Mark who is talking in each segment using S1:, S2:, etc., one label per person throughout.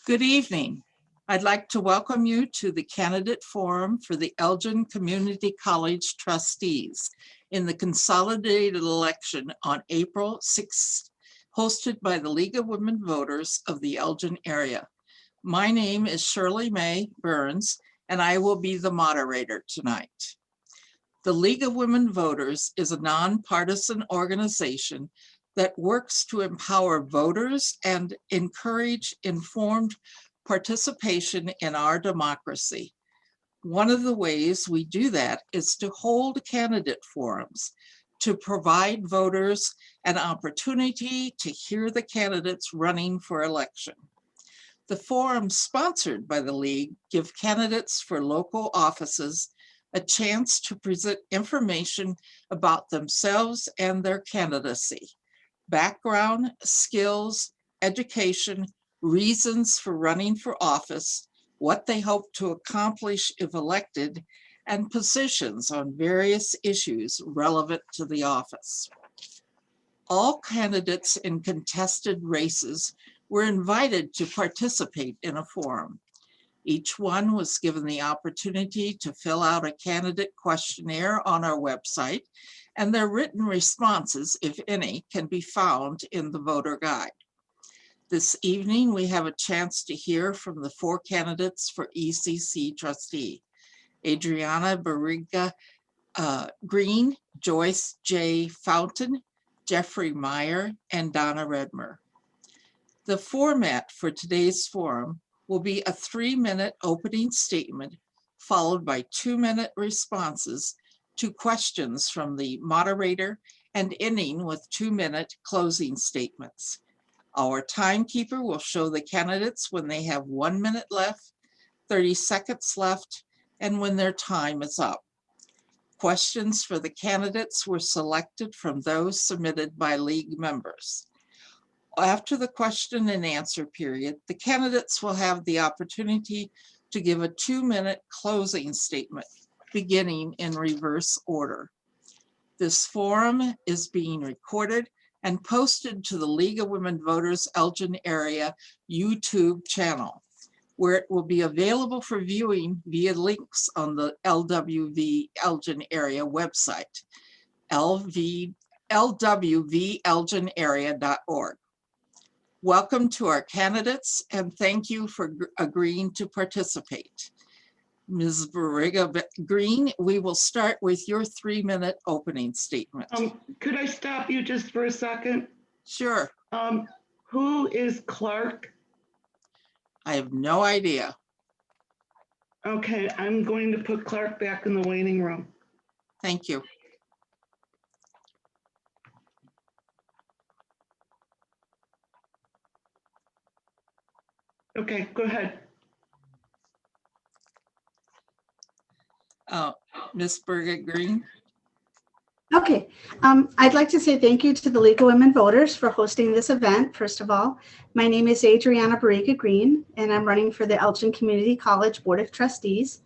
S1: Good evening. I'd like to welcome you to the candidate forum for the Elgin Community College trustees in the consolidated election on April 6th, hosted by the League of Women Voters of the Elgin area. My name is Shirley Mae Burns, and I will be the moderator tonight. The League of Women Voters is a nonpartisan organization that works to empower voters and encourage informed participation in our democracy. One of the ways we do that is to hold candidate forums to provide voters an opportunity to hear the candidates running for election. The forums sponsored by the League give candidates for local offices a chance to present information about themselves and their candidacy, background, skills, education, reasons for running for office, what they hope to accomplish if elected, and positions on various issues relevant to the office. All candidates in contested races were invited to participate in a forum. Each one was given the opportunity to fill out a candidate questionnaire on our website, and their written responses, if any, can be found in the voter guide. This evening, we have a chance to hear from the four candidates for ECC trustee: Adriana Barriga-Green, Joyce J. Fountain, Jeffrey Meyer, and Donna Redmer. The format for today's forum will be a 3-minute opening statement followed by 2-minute responses to questions from the moderator and ending with 2-minute closing statements. Our timekeeper will show the candidates when they have 1 minute left, 30 seconds left, and when their time is up. Questions for the candidates were selected from those submitted by League members. After the question and answer period, the candidates will have the opportunity to give a 2-minute closing statement, beginning in reverse order. This forum is being recorded and posted to the League of Women Voters Elgin area YouTube channel, where it will be available for viewing via links on the LWV Elgin area website, lwvelginarea.org. Welcome to our candidates, and thank you for agreeing to participate. Ms. Barriga-Green, we will start with your 3-minute opening statement.
S2: Could I stop you just for a second?
S1: Sure.
S2: Who is Clark?
S1: I have no idea.
S2: Okay, I'm going to put Clark back in the waiting room.
S1: Thank you.
S2: Okay, go ahead.
S1: Ms. Barriga-Green.
S3: Okay, I'd like to say thank you to the League of Women Voters for hosting this event. First of all, my name is Adriana Barriga-Green, and I'm running for the Elgin Community College Board of Trustees.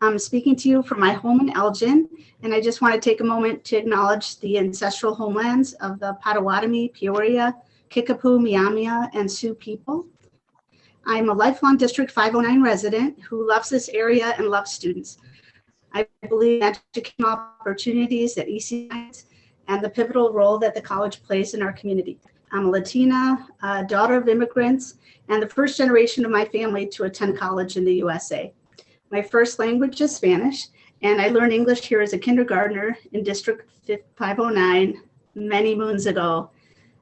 S3: I'm speaking to you from my home in Elgin, and I just want to take a moment to acknowledge the ancestral homelands of the Potawatomi, Peoria, Kickapoo, Miamia, and Sioux people. I'm a lifelong District 509 resident who loves this area and loves students. I believe in educational opportunities at ECC and the pivotal role that the college plays in our community. I'm a Latina, daughter of immigrants, and the first generation of my family to attend college in the USA. My first language is Spanish, and I learned English here as a kindergartner in District 509 many moons ago.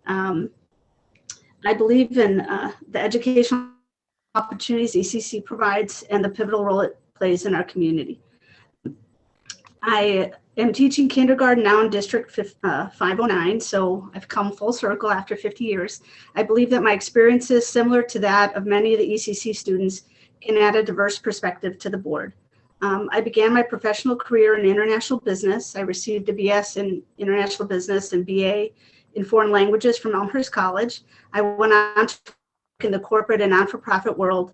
S3: I believe in the educational opportunities ECC provides and the pivotal role it plays in our community. I am teaching kindergarten now in District 509, so I've come full circle after 50 years. I believe that my experiences, similar to that of many of the ECC students, can add a diverse perspective to the board. I began my professional career in international business. I received a BS in international business and BA in foreign languages from Elmhurst College. I went on to work in the corporate and non-for-profit world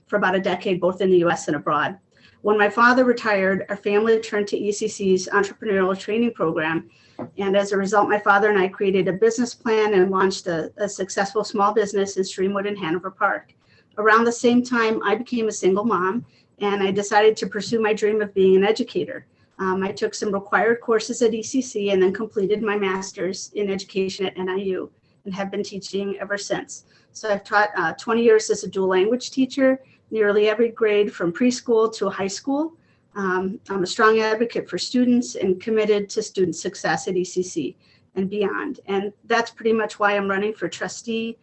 S3: for about a decade, both in the US and abroad. When my father retired, our family turned to ECC's entrepreneurial training program. And as a result, my father and I created a business plan and launched a successful small business in Streamwood and Hanover Park. Around the same time, I became a single mom, and I decided to pursue my dream of being an educator. I took some required courses at ECC and then completed my master's in education at NIU and have been teaching ever since. So I've taught 20 years as a dual language teacher, nearly every grade from preschool to high school. I'm a strong advocate for students and committed to student success at ECC and beyond. And that's pretty much why I'm running for trustee.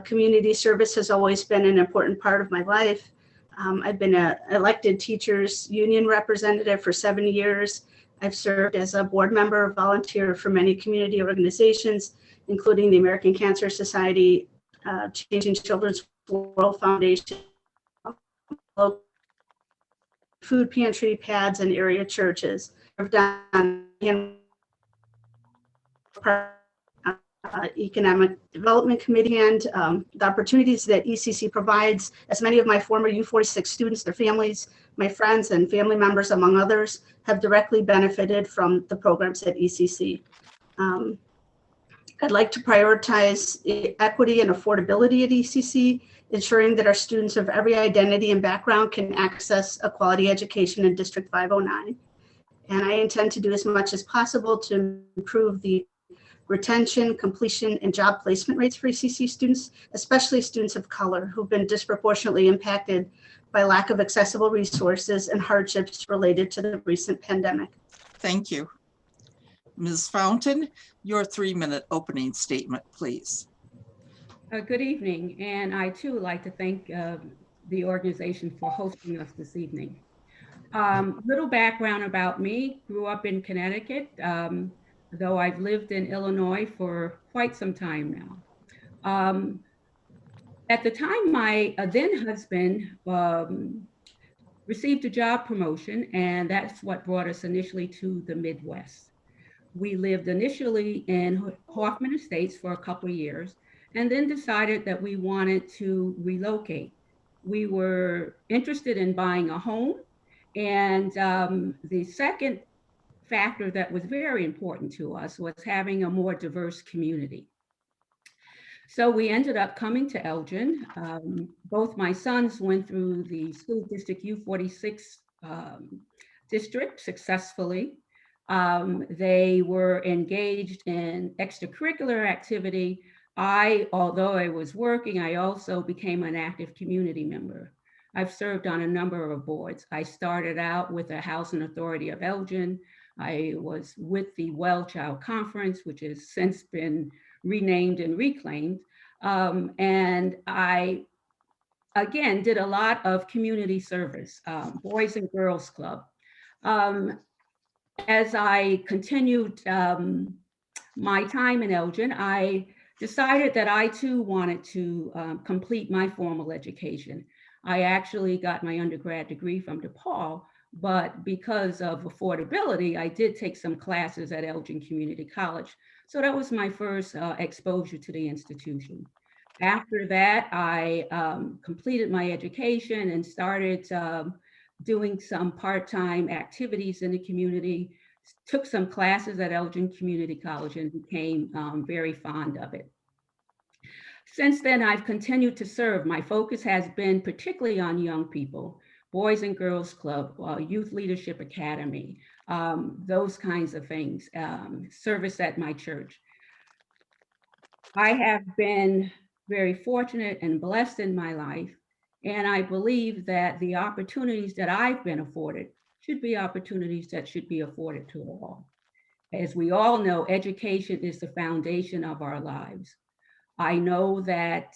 S3: Community service has always been an important part of my life. I've been an elected teachers union representative for 7 years. I've served as a board member, volunteer for many community organizations, including the American Cancer Society, Changing Children's World Foundation, food pantry, pads, and area churches. I've done Economic Development Committee, and the opportunities that ECC provides, as many of my former U46 students, their families, my friends and family members, among others, have directly benefited from the programs at ECC. I'd like to prioritize equity and affordability at ECC, ensuring that our students of every identity and background can access a quality education in District 509. And I intend to do as much as possible to improve the retention, completion, and job placement rates for ECC students, especially students of color who've been disproportionately impacted by lack of accessible resources and hardships related to the recent pandemic.
S1: Thank you. Ms. Fountain, your 3-minute opening statement, please.
S4: Good evening, and I too would like to thank the organization for hosting us this evening. Little background about me: grew up in Connecticut, though I've lived in Illinois for quite some time now. At the time, my then husband received a job promotion, and that's what brought us initially to the Midwest. We lived initially in Hoffman Estates for a couple of years, and then decided that we wanted to relocate. We were interested in buying a home, and the second factor that was very important to us was having a more diverse community. So we ended up coming to Elgin. Both my sons went through the school district U46 district successfully. They were engaged in extracurricular activity. Although I was working, I also became an active community member. I've served on a number of boards. I started out with the Housing Authority of Elgin. I was with the Well Child Conference, which has since been renamed and reclaimed. And I, again, did a lot of community service, Boys and Girls Club. As I continued my time in Elgin, I decided that I too wanted to complete my formal education. I actually got my undergrad degree from DePaul, but because of affordability, I did take some classes at Elgin Community College. So that was my first exposure to the institution. After that, I completed my education and started doing some part-time activities in the community, took some classes at Elgin Community College and became very fond of it. Since then, I've continued to serve. My focus has been particularly on young people, Boys and Girls Club, Youth Leadership Academy, those kinds of things, service at my church. I have been very fortunate and blessed in my life, and I believe that the opportunities that I've been afforded should be opportunities that should be afforded to all. As we all know, education is the foundation of our lives. I know that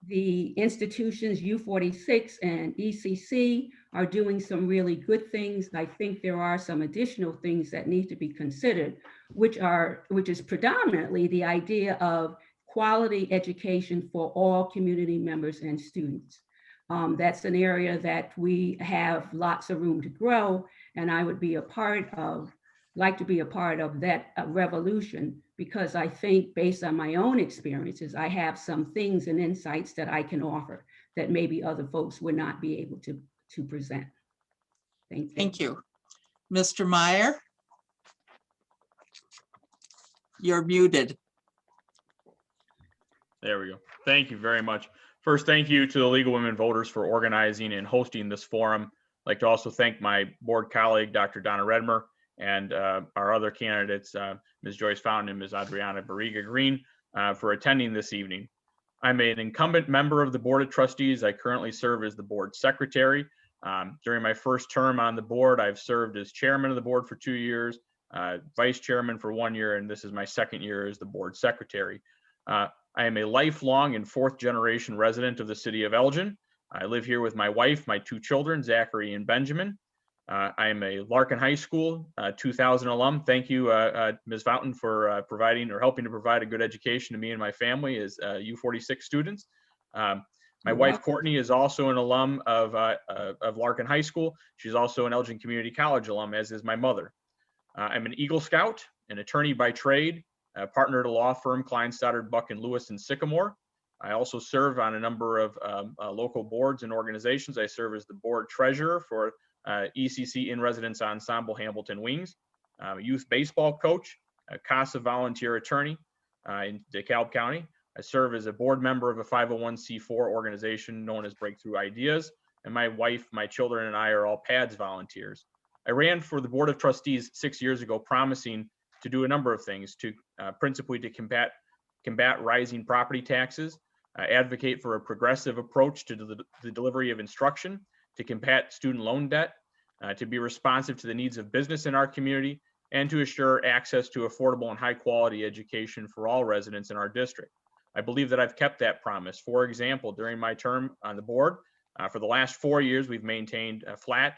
S4: the institutions U46 and ECC are doing some really good things. I think there are some additional things that need to be considered, which is predominantly the idea of quality education for all community members and students. That's an area that we have lots of room to grow, and I would be like to be a part of that revolution, because I think based on my own experiences, I have some things and insights that I can offer that maybe other folks would not be able to present. Thank you.
S1: Thank you. Mr. Meyer, you're muted.
S5: There we go. Thank you very much. First, thank you to the League of Women Voters for organizing and hosting this forum. I'd like to also thank my board colleague, Dr. Donna Redmer, and our other candidates, Ms. Joyce Fountain and Ms. Adriana Barriga-Green, for attending this evening. I'm an incumbent member of the Board of Trustees. I currently serve as the board secretary. During my first term on the board, I've served as chairman of the board for 2 years, vice chairman for 1 year, and this is my second year as the board secretary. I am a lifelong and fourth generation resident of the city of Elgin. I live here with my wife, my 2 children, Zachary and Benjamin. I am a Larkin High School 2000 alum. Thank you, Ms. Fountain, for providing or helping to provide a good education to me and my family as U46 students. My wife, Courtney, is also an alum of Larkin High School. She's also an Elgin Community College alum, as is my mother. I'm an Eagle Scout, an attorney by trade, a partner at a law firm, Klein, Stoddard, Buck, and Lewis in Sycamore. I also serve on a number of local boards and organizations. I serve as the board treasurer for ECC In Residence Ensemble Hamilton Wings. I'm a youth baseball coach, a CASA volunteer attorney in DeKalb County. I serve as a board member of a 501c4 organization known as Breakthrough Ideas. And my wife, my children, and I are all PADS volunteers. I ran for the Board of Trustees 6 years ago, promising to do a number of things, to principally to combat rising property taxes, advocate for a progressive approach to the delivery of instruction, to combat student loan debt, to be responsive to the needs of business in our community, and to assure access to affordable and high quality education for all residents in our district. I believe that I've kept that promise. For example, during my term on the board, for the last 4 years, we've maintained a flat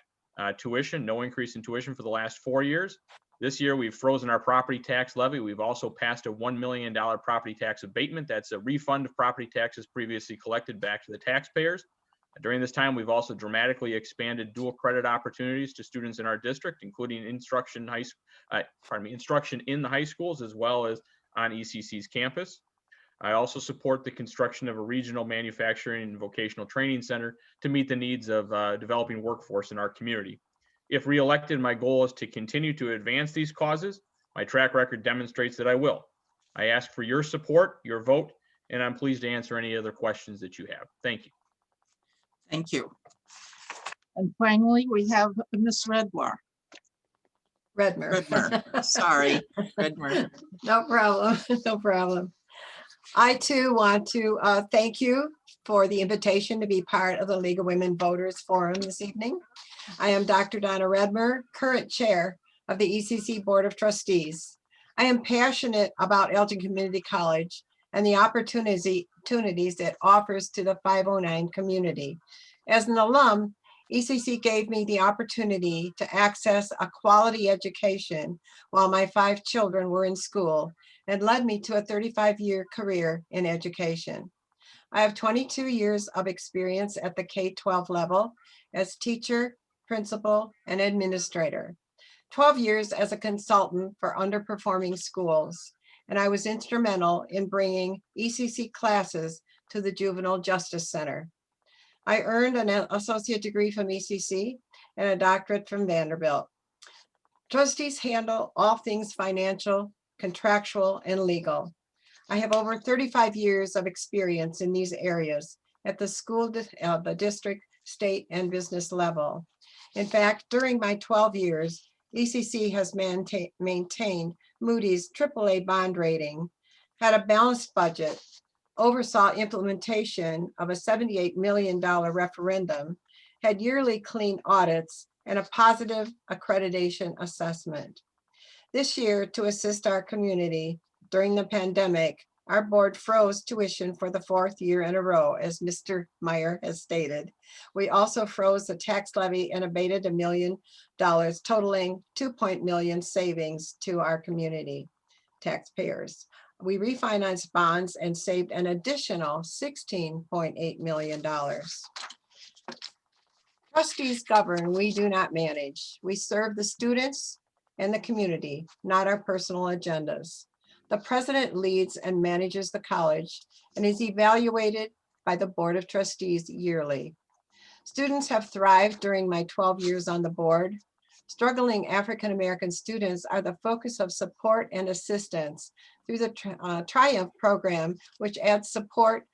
S5: tuition, no increase in tuition for the last 4 years. This year, we've frozen our property tax levy. We've also passed a $1 million property tax abatement. That's a refund of property taxes previously collected back to the taxpayers. During this time, we've also dramatically expanded dual credit opportunities to students in our district, including instruction in the high schools, as well as on ECC's campus. I also support the construction of a regional manufacturing and vocational training center to meet the needs of developing workforce in our community. If reelected, my goal is to continue to advance these causes. My track record demonstrates that I will. I ask for your support, your vote, and I'm pleased to answer any other questions that you have. Thank you.
S1: Thank you. And finally, we have Ms. Redmer.
S6: Redmer.
S1: Sorry, Redmer.
S6: No problem. No problem. I too want to thank you for the invitation to be part of the League of Women Voters Forum this evening. I am Dr. Donna Redmer, current chair of the ECC Board of Trustees. I am passionate about Elgin Community College and the opportunities it offers to the 509 community. As an alum, ECC gave me the opportunity to access a quality education while my 5 children were in school, and led me to a 35-year career in education. I have 22 years of experience at the K-12 level as teacher, principal, and administrator, 12 years as a consultant for underperforming schools, and I was instrumental in bringing ECC classes to the Juvenile Justice Center. I earned an associate degree from ECC and a doctorate from Vanderbilt. Trustees handle all things financial, contractual, and legal. I have over 35 years of experience in these areas at the school, the district, state, and business level. In fact, during my 12 years, ECC has maintained Moody's AAA bond rating, had a balanced budget, oversaw implementation of a $78 million referendum, had yearly clean audits, and a positive accreditation assessment. This year, to assist our community during the pandemic, our board froze tuition for the 4th year in a row, as Mr. Meyer has stated. We also froze the tax levy and abated $1 million, totaling $2 million savings to our community taxpayers. We refinanced bonds and saved an additional $16.8 million. Trustees govern, we do not manage. We serve the students and the community, not our personal agendas. The president leads and manages the college and is evaluated by the Board of Trustees yearly. Students have thrived during my 12 years on the board. Struggling African-American students are the focus of support and assistance through the Triumph program, which adds support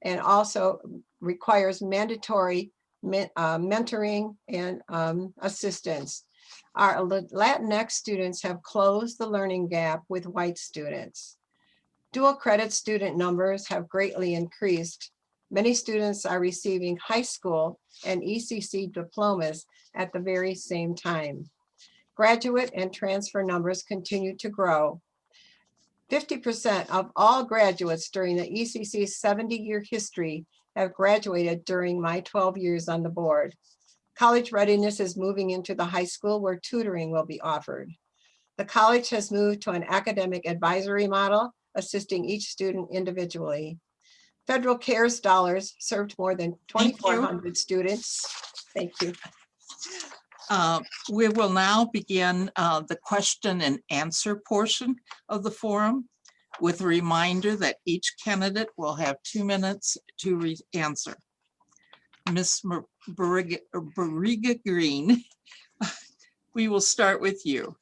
S6: and also requires mandatory mentoring and assistance. Our Latinx students have closed the learning gap with white students. Dual credit student numbers have greatly increased. Many students are receiving high school and ECC diplomas at the very same time. Graduate and transfer numbers continue to grow. 50% of all graduates during the ECC's 70-year history have graduated during my 12 years on the board. College readiness is moving into the high school where tutoring will be offered. The college has moved to an academic advisory model, assisting each student individually. Federal CARES dollars served more than 2,400 students. Thank you.
S1: We will now begin the question and answer portion of the forum with a reminder that each candidate will have 2 minutes to answer. Ms. Barriga-Green, we will start with you.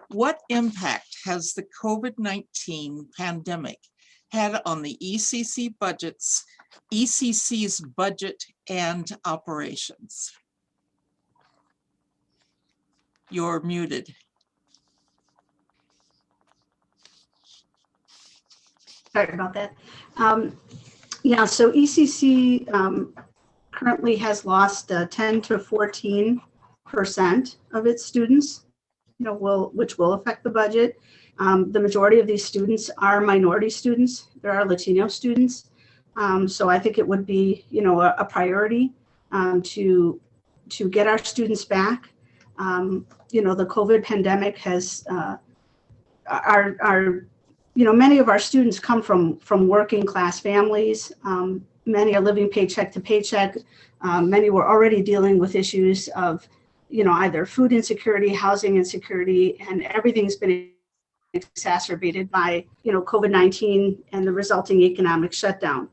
S1: What impact has the COVID-19 pandemic had on the ECC's budget and operations? You're muted.
S3: Sorry about that. Yeah, so ECC currently has lost 10 to 14% of its students, which will affect the budget. The majority of these students are minority students. There are Latino students. So I think it would be, a priority to get our students back. The COVID pandemic has many of our students come from working class families. Many are living paycheck to paycheck. Many were already dealing with issues of, either food insecurity, housing insecurity, and everything's been exacerbated by, COVID-19 and the resulting economic shutdown,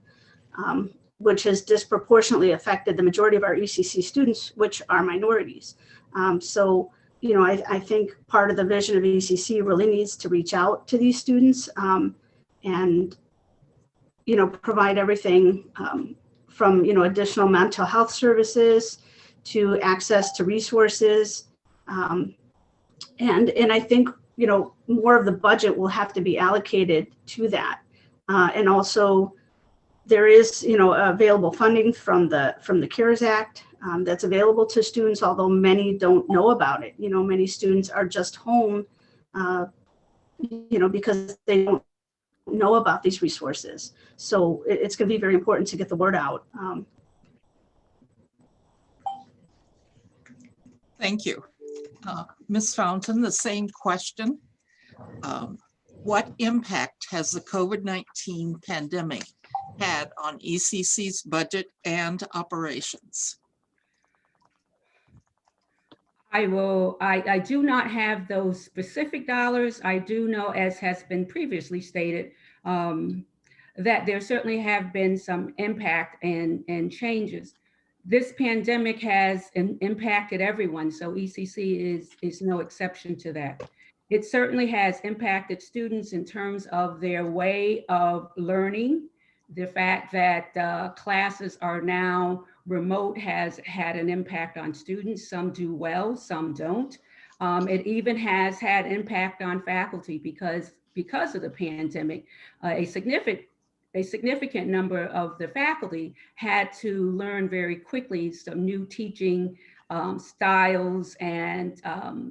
S3: which has disproportionately affected the majority of our ECC students, which are minorities. So I think part of the vision of ECC really needs to reach out to these students and, provide everything from, additional mental health services to access to resources. And I think, more of the budget will have to be allocated to that. And also there is, available funding from the CARES Act that's available to students, although many don't know about it. Many students are just home, because they don't know about these resources. So it's going to be very important to get the word out.
S1: Thank you. Ms. Fountain, the same question. What impact has the COVID-19 pandemic had on ECC's budget and operations?
S4: I do not have those specific dollars. I do know, as has been previously stated, that there certainly have been some impact and changes. This pandemic has impacted everyone, so ECC is no exception to that. It certainly has impacted students in terms of their way of learning. The fact that classes are now remote has had an impact on students. Some do well, some don't. It even has had impact on faculty because of the pandemic. A significant number of the faculty had to learn very quickly some new teaching styles and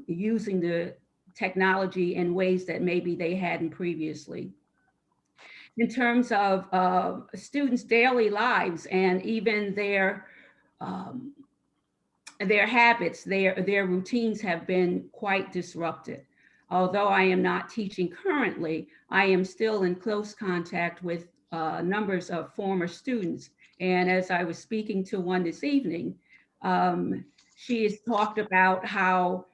S4: using the technology in ways that maybe they hadn't previously. In terms of students' daily lives and even their habits, their routines have been quite disrupted. Although I am not teaching currently, I am still in close contact with numbers of former students. And as I was speaking to one this evening, she has talked about how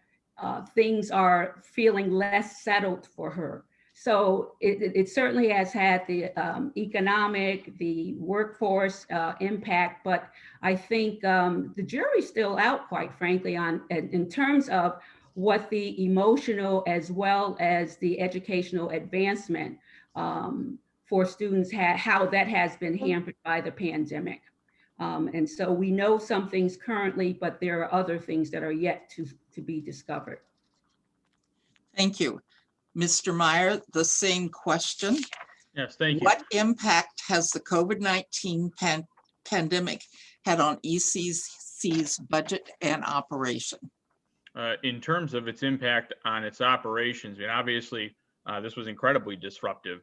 S4: things are feeling less settled for her. So it certainly has had the economic, the workforce impact, but I think the jury's still out, quite frankly, in terms of what the emotional as well as the educational advancement for students, how that has been hampered by the pandemic. And so we know some things currently, but there are other things that are yet to be discovered.
S1: Thank you. Mr. Meyer, the same question.
S5: Yes, thank you.
S1: What impact has the COVID-19 pandemic had on ECC's budget and operation?
S5: In terms of its impact on its operations, I mean, obviously, this was incredibly disruptive.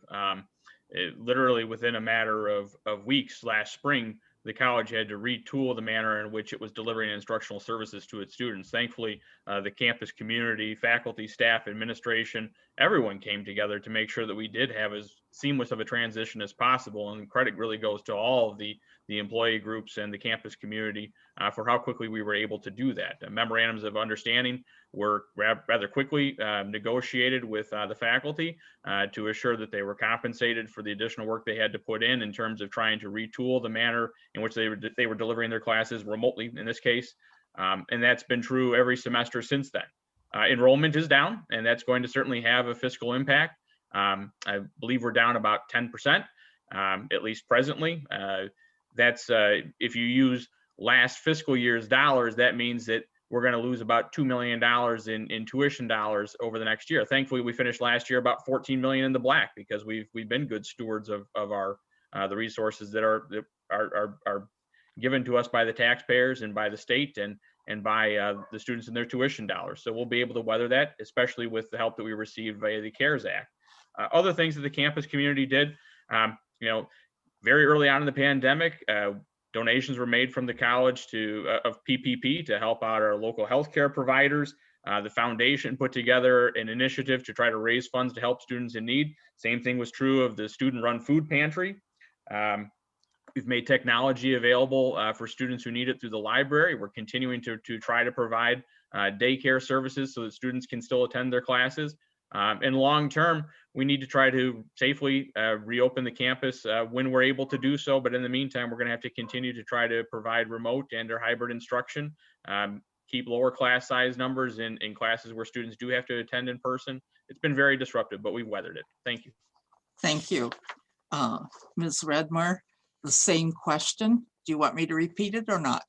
S5: Literally within a matter of weeks last spring, the college had to retool the manner in which it was delivering instructional services to its students. Thankfully, the campus community, faculty, staff, administration, everyone came together to make sure that we did have as seamless of a transition as possible. And credit really goes to all of the employee groups and the campus community for how quickly we were able to do that. Memorandums of understanding were rather quickly negotiated with the faculty to assure that they were compensated for the additional work they had to put in terms of trying to retool the manner in which they were delivering their classes remotely in this case. And that's been true every semester since then. Enrollment is down, and that's going to certainly have a fiscal impact. I believe we're down about 10%, at least presently. That's if you use last fiscal year's dollars, that means that we're going to lose about $2 million in tuition dollars over the next year. Thankfully, we finished last year about 14 million in the black because we've been good stewards of our the resources that are given to us by the taxpayers and by the state and by the students and their tuition dollars. So we'll be able to weather that, especially with the help that we received via the CARES Act. Other things that the campus community did, very early on in the pandemic, donations were made from the college of PPP to help out our local healthcare providers. The foundation put together an initiative to try to raise funds to help students in need. Same thing was true of the student-run food pantry. We've made technology available for students who need it through the library. We're continuing to try to provide daycare services so that students can still attend their classes. And long term, we need to try to safely reopen the campus when we're able to do so. But in the meantime, we're going to have to continue to try to provide remote and or hybrid instruction, keep lower class size numbers in classes where students do have to attend in person. It's been very disruptive, but we've weathered it. Thank you.
S1: Thank you. Ms. Redmer, the same question. Do you want me to repeat it or not?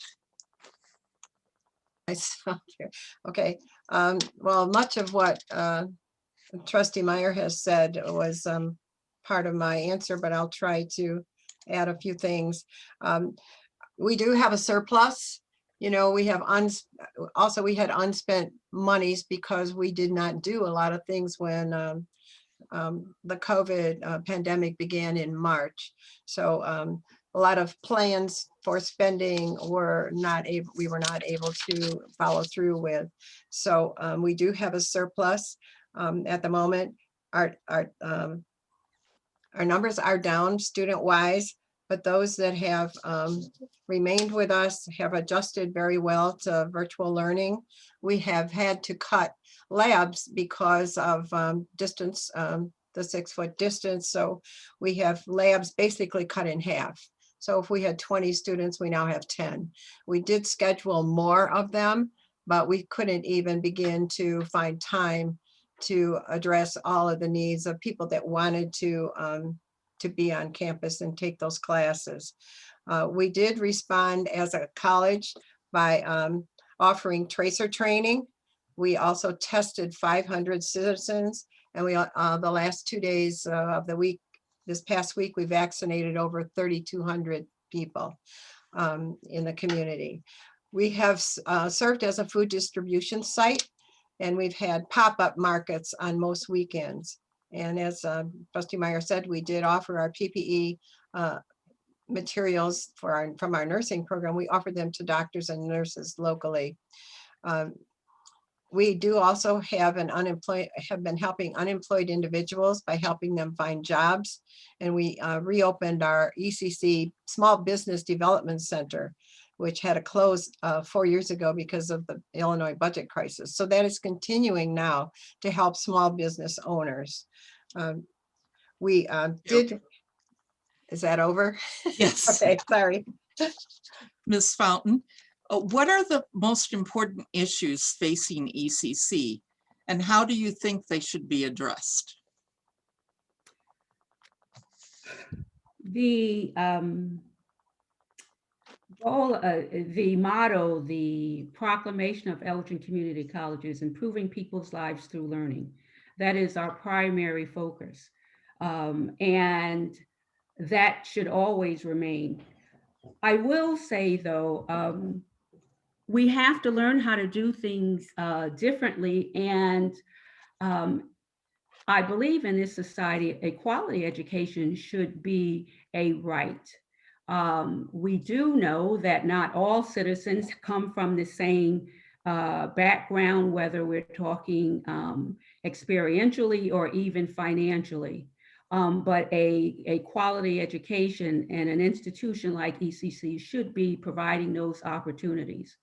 S6: Okay. Well, much of what Trustee Meyer has said was part of my answer, but I'll try to add a few things. We do have a surplus. We have we had unspent monies because we did not do a lot of things when the COVID pandemic began in March. So a lot of plans for spending we were not able to follow through with. So we do have a surplus at the moment. Our numbers are down student-wise, but those that have remained with us have adjusted very well to virtual learning. We have had to cut labs because of distance, the 6-foot distance. So we have labs basically cut in half. So if we had 20 students, we now have 10. We did schedule more of them, but we couldn't even begin to find time to address all of the needs of people that wanted to be on campus and take those classes. We did respond as a college by offering tracer training. We also tested 500 citizens, and we the last 2 days of the week, this past week, we vaccinated over 3,200 people in the community. We have served as a food distribution site, and we've had pop-up markets on most weekends. And as Trustee Meyer said, we did offer our PPE materials from our nursing program. We offered them to doctors and nurses locally. We do also have been helping unemployed individuals by helping them find jobs. And we reopened our ECC Small Business Development Center, which had to close 4 years ago because of the Illinois budget crisis. So that is continuing now to help small business owners. We did, is that over?
S1: Yes.
S6: Okay, sorry.
S1: Ms. Fountain, What are the most important issues facing ECC, and how do you think they should be addressed?
S4: The goal, the motto, the proclamation of Elgin Community College is improving people's lives through learning. That is our primary focus. And that should always remain. I will say though, we have to learn how to do things differently. And I believe in this society, a quality education should be a right. We do know that not all citizens come from the same background, whether we're talking experientially or even financially. But a quality education and an institution like ECC should be providing those opportunities.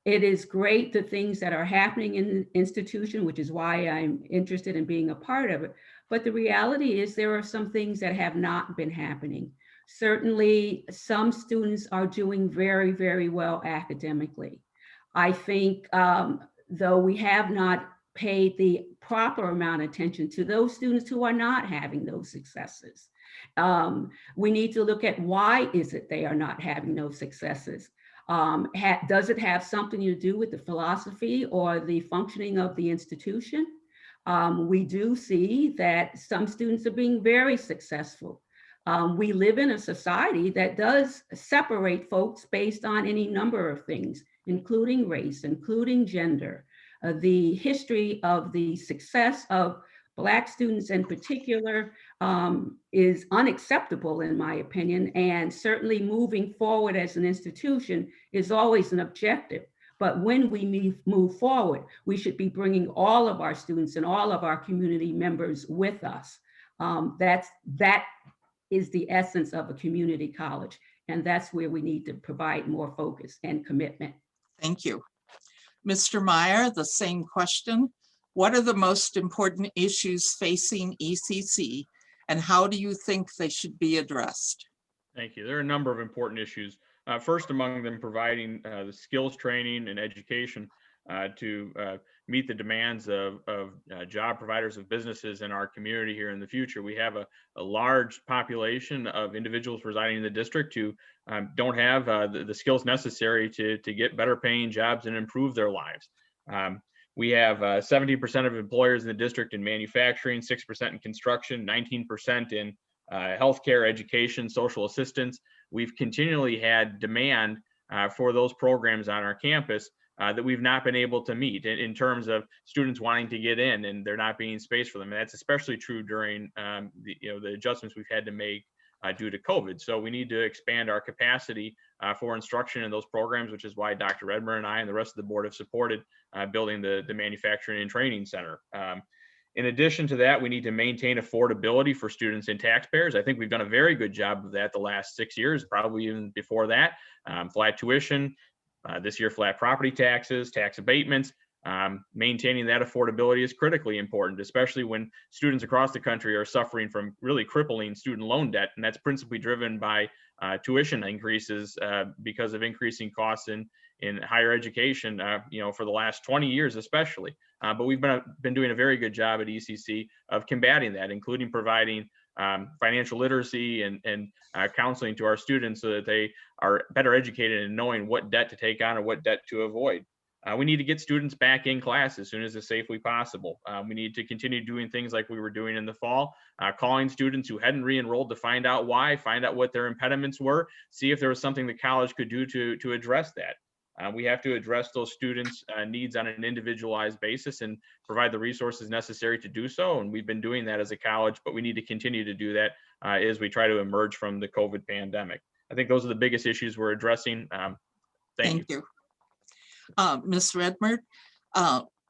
S4: It is great the things that are happening in the institution, which is why I'm interested in being a part of it. But the reality is there are some things that have not been happening. Certainly, some students are doing very, very well academically. I think, though we have not paid the proper amount of attention to those students who are not having those successes. We need to look at why is it they are not having those successes. Does it have something to do with the philosophy or the functioning of the institution? We do see that some students are being very successful. We live in a society that does separate folks based on any number of things, including race, including gender. The history of the success of Black students in particular is unacceptable in my opinion, and certainly moving forward as an institution is always an objective. But when we move forward, we should be bringing all of our students and all of our community members with us. That is the essence of a community college, and that's where we need to provide more focus and commitment.
S1: Thank you. Mr. Meyer, the same question. What are the most important issues facing ECC, and how do you think they should be addressed?
S5: Thank you. There are a number of important issues. First among them, providing the skills training and education to meet the demands of job providers, of businesses in our community here in the future. We have a large population of individuals residing in the district who don't have the skills necessary to get better paying jobs and improve their lives. We have 70% of employers in the district in manufacturing, 6% in construction, 19% in healthcare, education, social assistance. We've continually had demand for those programs on our campus that we've not been able to meet in terms of students wanting to get in and there not being space for them. And that's especially true during the adjustments we've had to make due to COVID. So we need to expand our capacity for instruction in those programs, which is why Dr. Redmer and I and the rest of the board have supported building the Manufacturing and Training Center. In addition to that, we need to maintain affordability for students and taxpayers. I think we've done a very good job of that the last 6 years, probably even before that. Flat tuition, this year flat property taxes, tax abatements. Maintaining that affordability is critically important, especially when students across the country are suffering from really crippling student loan debt. And that's principally driven by tuition increases because of increasing costs in higher education, for the last 20 years, especially. But we've been doing a very good job at ECC of combating that, including providing financial literacy and counseling to our students so that they are better educated in knowing what debt to take on or what debt to avoid. We need to get students back in class as soon as it's safely possible. We need to continue doing things like we were doing in the fall, calling students who hadn't re-enrolled to find out why, find out what their impediments were, see if there was something the college could do to address that. We have to address those students' needs on an individualized basis and provide the resources necessary to do so. And we've been doing that as a college, but we need to continue to do that as we try to emerge from the COVID pandemic. I think those are the biggest issues we're addressing. Thank you.
S1: Ms. Redmer,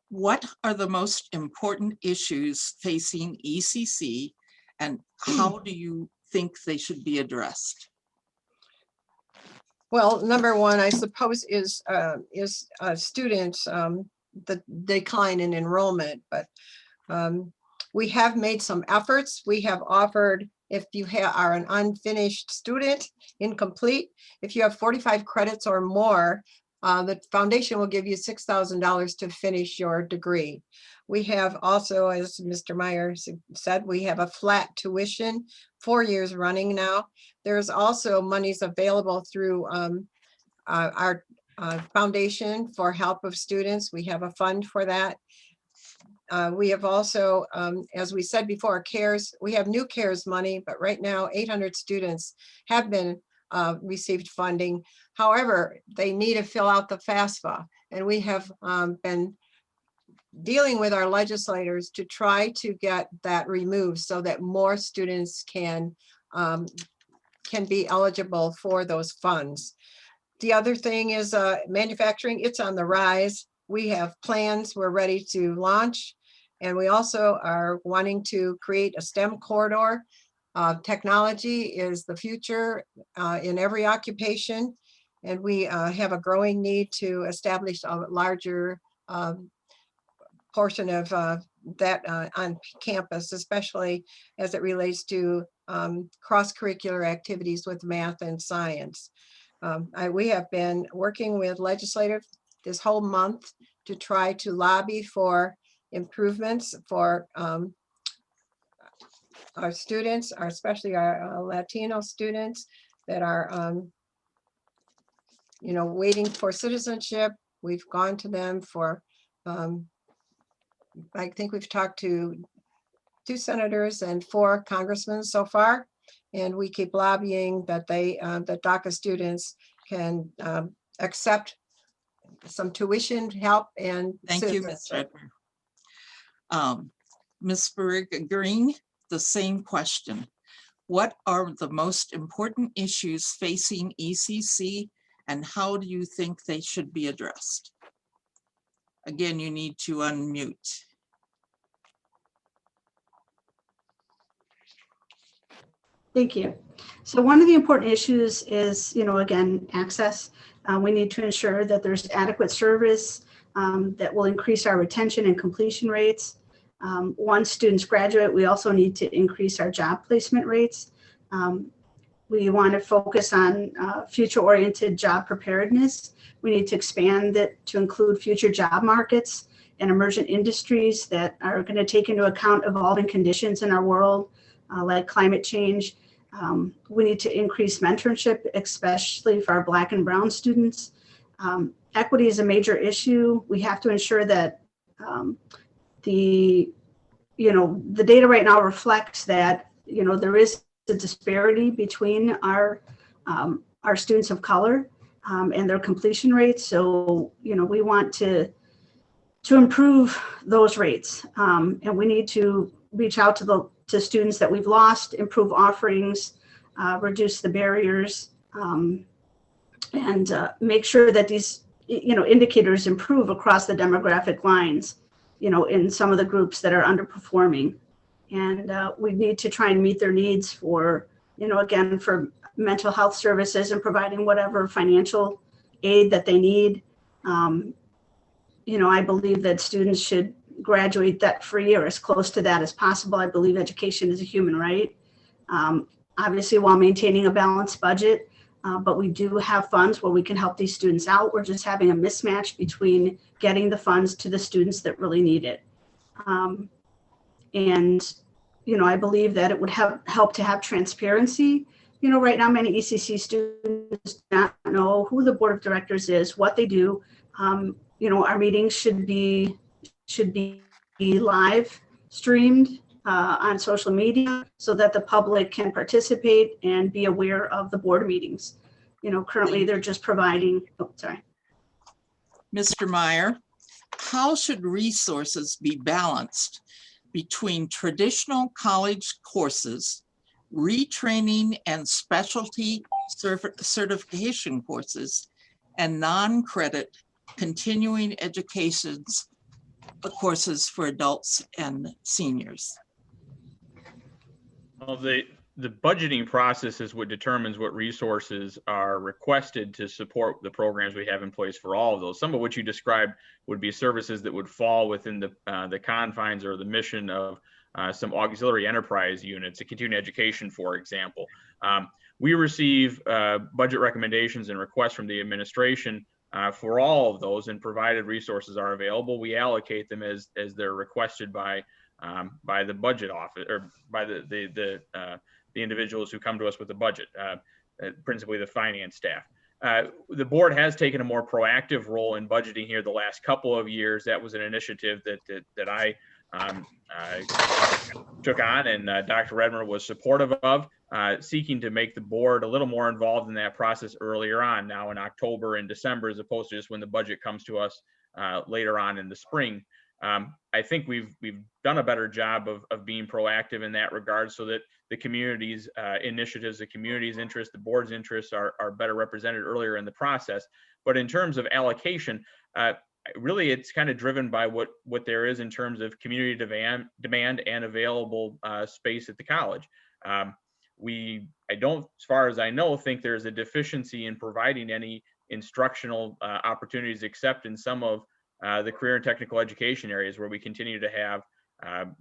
S1: what are the most important issues facing ECC, and how do you think they should be addressed?
S6: Well, number one, I suppose, is students, the decline in enrollment, but we have made some efforts. We have offered, if you are an unfinished student, incomplete, if you have 45 credits or more, The foundation will give you $6,000 to finish your degree. We have also, as Mr. Meyer said, we have a flat tuition, 4 years running now. There's also monies available through our foundation for help of students. We have a fund for that. We have also, as we said before, CARES, we have new CARES money, but right now 800 students have been received funding. However, they need to fill out the FAFSA, and we have been dealing with our legislators to try to get that removed so that more students can be eligible for those funds. The other thing is manufacturing. It's on the rise. We have plans we're ready to launch, and we also are wanting to create a STEM corridor. Technology is the future in every occupation, and we have a growing need to establish a larger portion of that on campus, especially as it relates to cross-curricular activities with math and science. We have been working with legislators this whole month to try to lobby for improvements for our students, especially our Latino students that are, waiting for citizenship. We've gone to them for, I think we've talked to 2 senators and 4 congressmen so far, and we keep lobbying that that DACA students can accept some tuition help and
S1: Thank you, Ms. Redmer. Ms. Barriga-Green, the same question. What are the most important issues facing ECC, and how do you think they should be addressed? Again, you need to unmute.
S3: Thank you. So one of the important issues is, again, access. We need to ensure that there's adequate service that will increase our retention and completion rates. Once students graduate, we also need to increase our job placement rates. We want to focus on future-oriented job preparedness. We need to expand it to include future job markets and emergent industries that are going to take into account evolving conditions in our world, like climate change. We need to increase mentorship, especially for our Black and Brown students. Equity is a major issue. We have to ensure that the data right now reflects that, there is a disparity between our students of color and their completion rates. So, we want to improve those rates, and we need to reach out to students that we've lost, improve offerings, reduce the barriers, and make sure that these indicators improve across the demographic lines, in some of the groups that are underperforming. And we need to try and meet their needs for, again, for mental health services and providing whatever financial aid that they need. I believe that students should graduate debt-free or as close to that as possible. I believe education is a human right, obviously while maintaining a balanced budget, but we do have funds where we can help these students out. We're just having a mismatch between getting the funds to the students that really need it. I believe that it would help to have transparency. Right now, many ECC students do not know who the board of directors is, what they do. Our meetings should be live streamed on social media so that the public can participate and be aware of the board meetings. Currently they're just providing,
S1: Mr. Meyer, how should resources be balanced between traditional college courses, retraining and specialty certification courses, and non-credit continuing educations courses for adults and seniors?
S5: Well, the budgeting process is what determines what resources are requested to support the programs we have in place for all of those. Some of what you described would be services that would fall within the confines or the mission of some auxiliary enterprise units, a continuing education, for example. We receive budget recommendations and requests from the administration for all of those, and provided resources are available, we allocate them as they're requested by the budget office, or by the individuals who come to us with the budget, principally the finance staff. The board has taken a more proactive role in budgeting here the last couple of years. That was an initiative that I took on, and Dr. Redmer was supportive of, seeking to make the board a little more involved in that process earlier on, now in October and December, as opposed to just when the budget comes to us later on in the spring. I think we've done a better job of being proactive in that regard, so that the community's initiatives, the community's interests, the board's interests are better represented earlier in the process. But in terms of allocation, really it's kind of driven by what there is in terms of community demand and available space at the college. I don't, as far as I know, think there's a deficiency in providing any instructional opportunities, except in some of the career and technical education areas, where we continue to have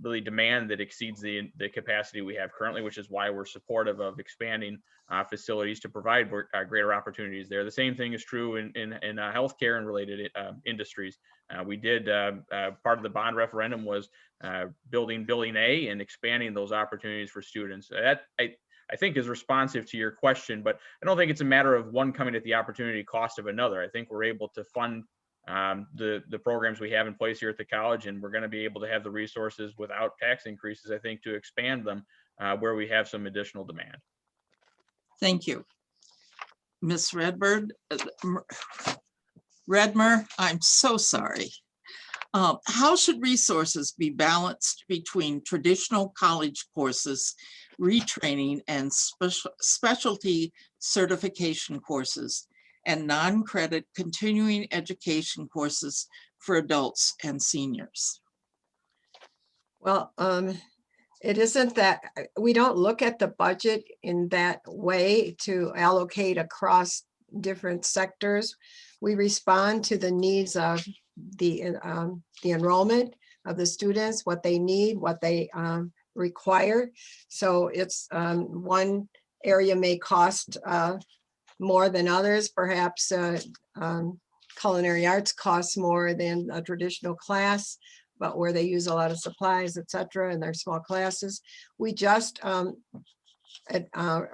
S5: really demand that exceeds the capacity we have currently, which is why we're supportive of expanding facilities to provide greater opportunities there. The same thing is true in healthcare and related industries. We did, part of the bond referendum was building Building A and expanding those opportunities for students. That I think is responsive to your question, but I don't think it's a matter of one coming at the opportunity cost of another. I think we're able to fund the programs we have in place here at the college, and we're going to be able to have the resources without tax increases, I think, to expand them where we have some additional demand.
S1: Thank you. Ms. Redmer, I'm so sorry. How should resources be balanced between traditional college courses, retraining, and specialty certification courses, and non-credit continuing education courses for adults and seniors?
S6: Well, it isn't that we don't look at the budget in that way to allocate across different sectors. We respond to the needs of the enrollment of the students, what they need, what they require. So it's one area may cost more than others. Perhaps culinary arts costs more than a traditional class, but where they use a lot of supplies, etc., in their small classes. We just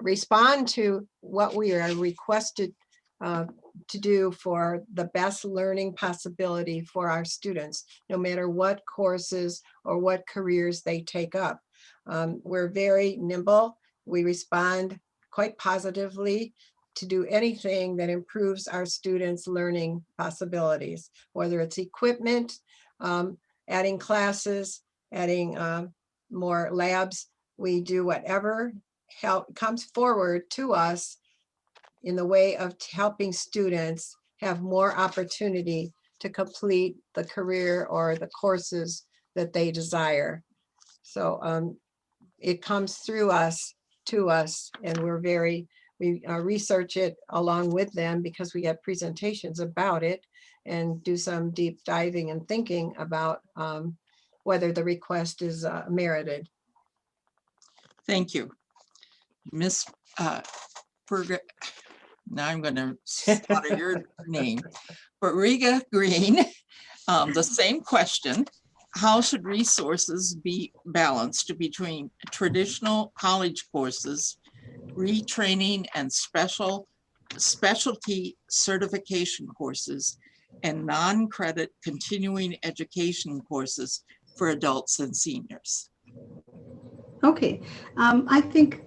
S6: respond to what we are requested to do for the best learning possibility for our students, no matter what courses or what careers they take up. We're very nimble. We respond quite positively to do anything that improves our students' learning possibilities, whether it's equipment, adding classes, adding more labs. We do whatever comes forward to us in the way of helping students have more opportunity to complete the career or the courses that they desire. So it comes through us, to us, and we research it along with them, because we have presentations about it and do some deep diving and thinking about whether the request is merited.
S1: Thank you. Ms. Now I'm going to slaughter your name. Barriga-Green, the same question. How should resources be balanced between traditional college courses, retraining, and specialty certification courses, and non-credit continuing education courses for adults and seniors?
S3: Okay, I think,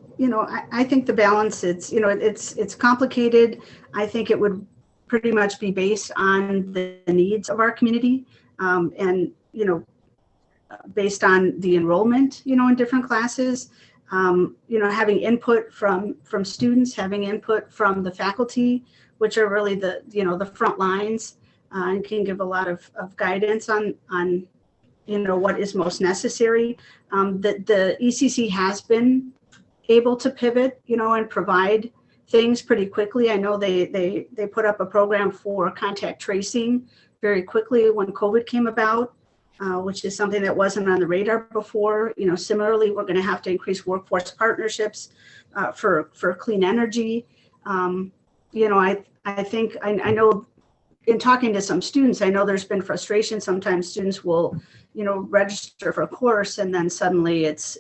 S3: I think the balance, it's complicated. I think it would pretty much be based on the needs of our community, and, based on the enrollment, in different classes, having input from students, having input from the faculty, which are really the front lines, and can give a lot of guidance on what is most necessary. The ECC has been able to pivot, and provide things pretty quickly. I know they put up a program for contact tracing very quickly when COVID came about, which is something that wasn't on the radar before. Similarly, we're going to have to increase workforce partnerships for clean energy. I think I know in talking to some students, I know there's been frustration. Sometimes students will, register for a course and then suddenly it's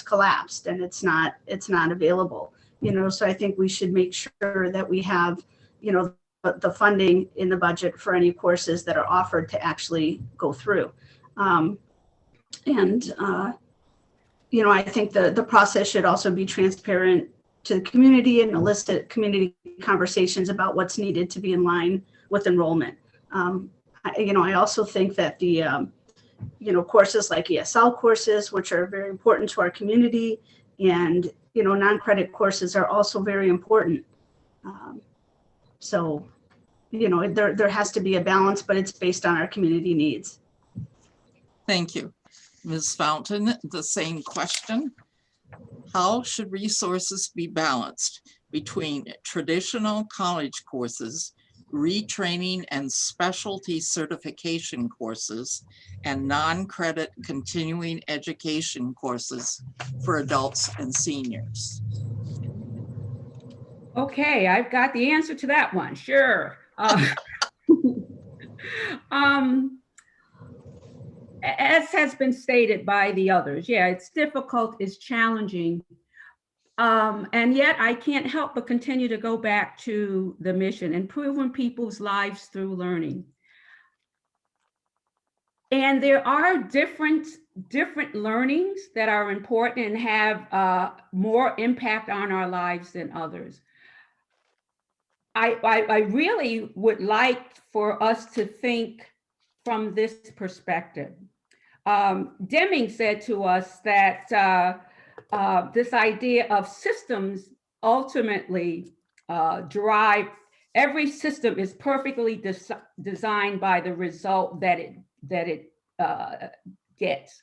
S3: collapsed and it's not available. So I think we should make sure that we have, the funding in the budget for any courses that are offered to actually go through. I think the process should also be transparent to the community and elicit community conversations about what's needed to be in line with enrollment. I also think that the, courses like ESL courses, which are very important to our community, and, non-credit courses are also very important. There has to be a balance, but it's based on our community needs.
S1: Thank you. Ms. Fountain, the same question. How should resources be balanced between traditional college courses, retraining and specialty certification courses, and non-credit continuing education courses for adults and seniors?
S4: Okay, I've got the answer to that one, sure. As has been stated by the others, yeah, it's difficult, it's challenging. And yet I can't help but continue to go back to the mission, improving people's lives through learning. And there are different learnings that are important and have more impact on our lives than others. I really would like for us to think from this perspective. Deming said to us that this idea of systems ultimately derive, every system is perfectly designed by the result that it gets.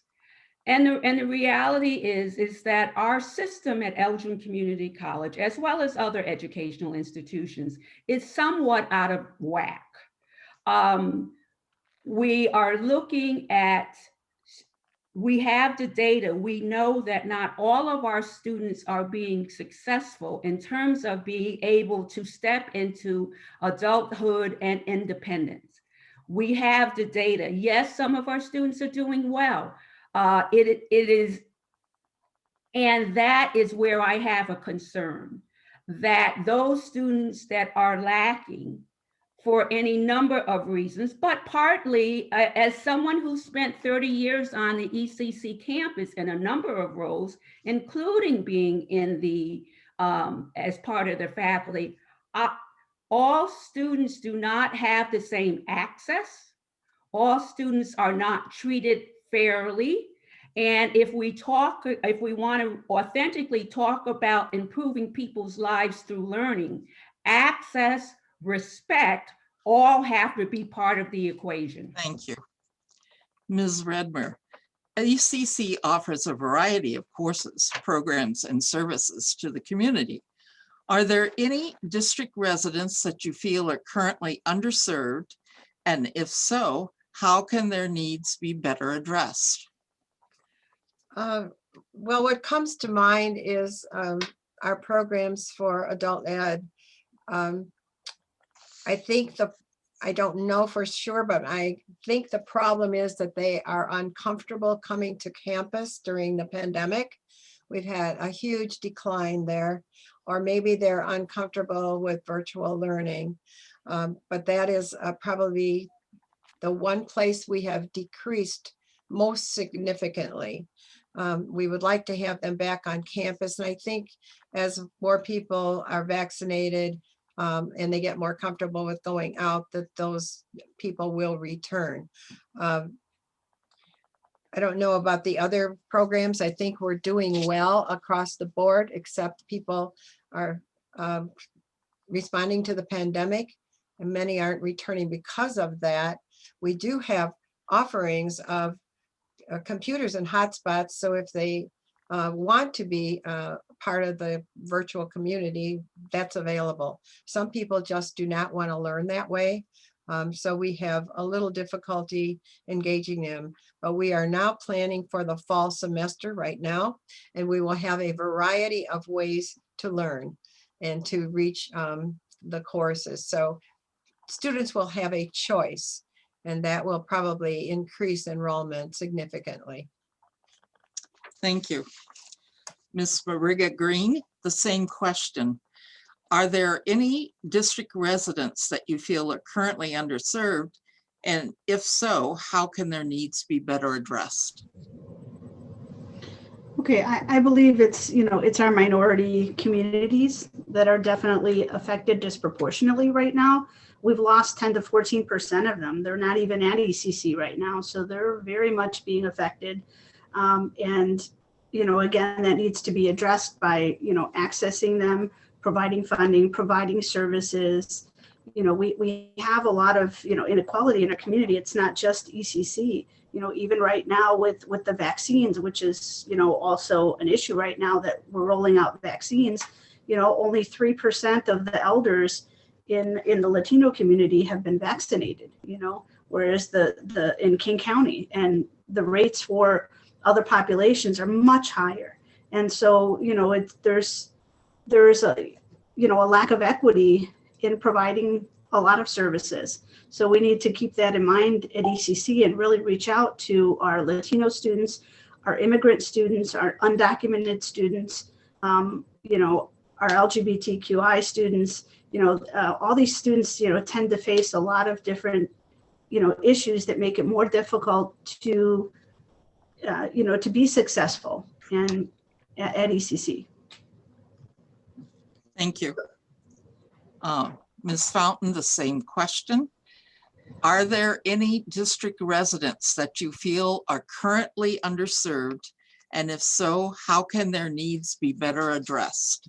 S4: And the reality is that our system at Elgin Community College, as well as other educational institutions, is somewhat out of whack. We are looking at, we have the data. We know that not all of our students are being successful in terms of being able to step into adulthood and independence. We have the data. Yes, some of our students are doing well. It is, and that is where I have a concern, that those students that are lacking for any number of reasons, but partly as someone who spent 30 years on the ECC campus in a number of roles, including being in the, as part of the faculty, all students do not have the same access. All students are not treated fairly. And if we want to authentically talk about improving people's lives through learning, access, respect, all have to be part of the equation.
S1: Thank you. Ms. Redmer, ECC offers a variety of courses, programs, and services to the community. Are there any district residents that you feel are currently underserved? And if so, how can their needs be better addressed?
S6: Well, what comes to mind is our programs for adult ed. I don't know for sure, but I think the problem is that they are uncomfortable coming to campus during the pandemic. We've had a huge decline there, or maybe they're uncomfortable with virtual learning. But that is probably the one place we have decreased most significantly. We would like to have them back on campus. And I think as more people are vaccinated and they get more comfortable with going out, that those people will return. I don't know about the other programs. I think we're doing well across the board, except people are responding to the pandemic and many aren't returning because of that. We do have offerings of computers and hotspots. So if they want to be part of the virtual community, that's available. Some people just do not want to learn that way. So we have a little difficulty engaging them, but we are now planning for the fall semester right now, and we will have a variety of ways to learn and to reach the courses. So students will have a choice, and that will probably increase enrollment significantly.
S1: Thank you. Ms. Barriga-Green, the same question. Are there any district residents that you feel are currently underserved? And if so, how can their needs be better addressed?
S3: Okay, I believe it's, it's our minority communities that are definitely affected disproportionately right now. We've lost 10 to 14% of them. They're not even at ECC right now, so they're very much being affected. And, again, that needs to be addressed by, accessing them, providing funding, providing services. We have a lot of, inequality in our community. It's not just ECC. Even right now with the vaccines, which is, also an issue right now that we're rolling out vaccines, only 3% of the elders in the Latino community have been vaccinated, whereas in King County, and the rates for other populations are much higher. And so, there's a lack of equity in providing a lot of services. So we need to keep that in mind at ECC and really reach out to our Latino students, our immigrant students, our undocumented students, our LGBTQI students. All these students, tend to face a lot of different, issues that make it more difficult to, to be successful and at ECC.
S1: Thank you. Ms. Fountain, the same question. Are there any district residents that you feel are currently underserved? And if so, how can their needs be better addressed?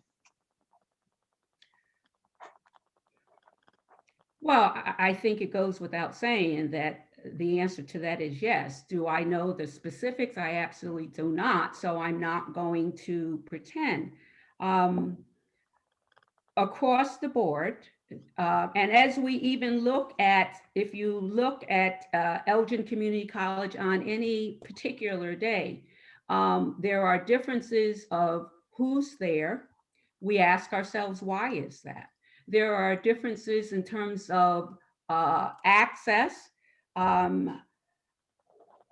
S4: Well, I think it goes without saying that the answer to that is yes. Do I know the specifics? I absolutely do not. So I'm not going to pretend. Across the board, and as we even look at, if you look at Elgin Community College on any particular day, there are differences of who's there. We ask ourselves, why is that? There are differences in terms of access.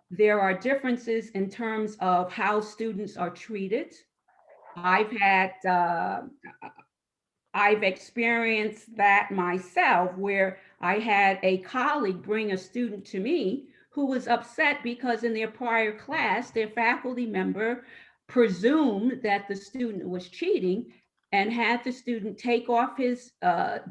S4: There are differences in terms of how students are treated. I've experienced that myself, where I had a colleague bring a student to me who was upset because in their prior class, their faculty member presumed that the student was cheating and had the student take off his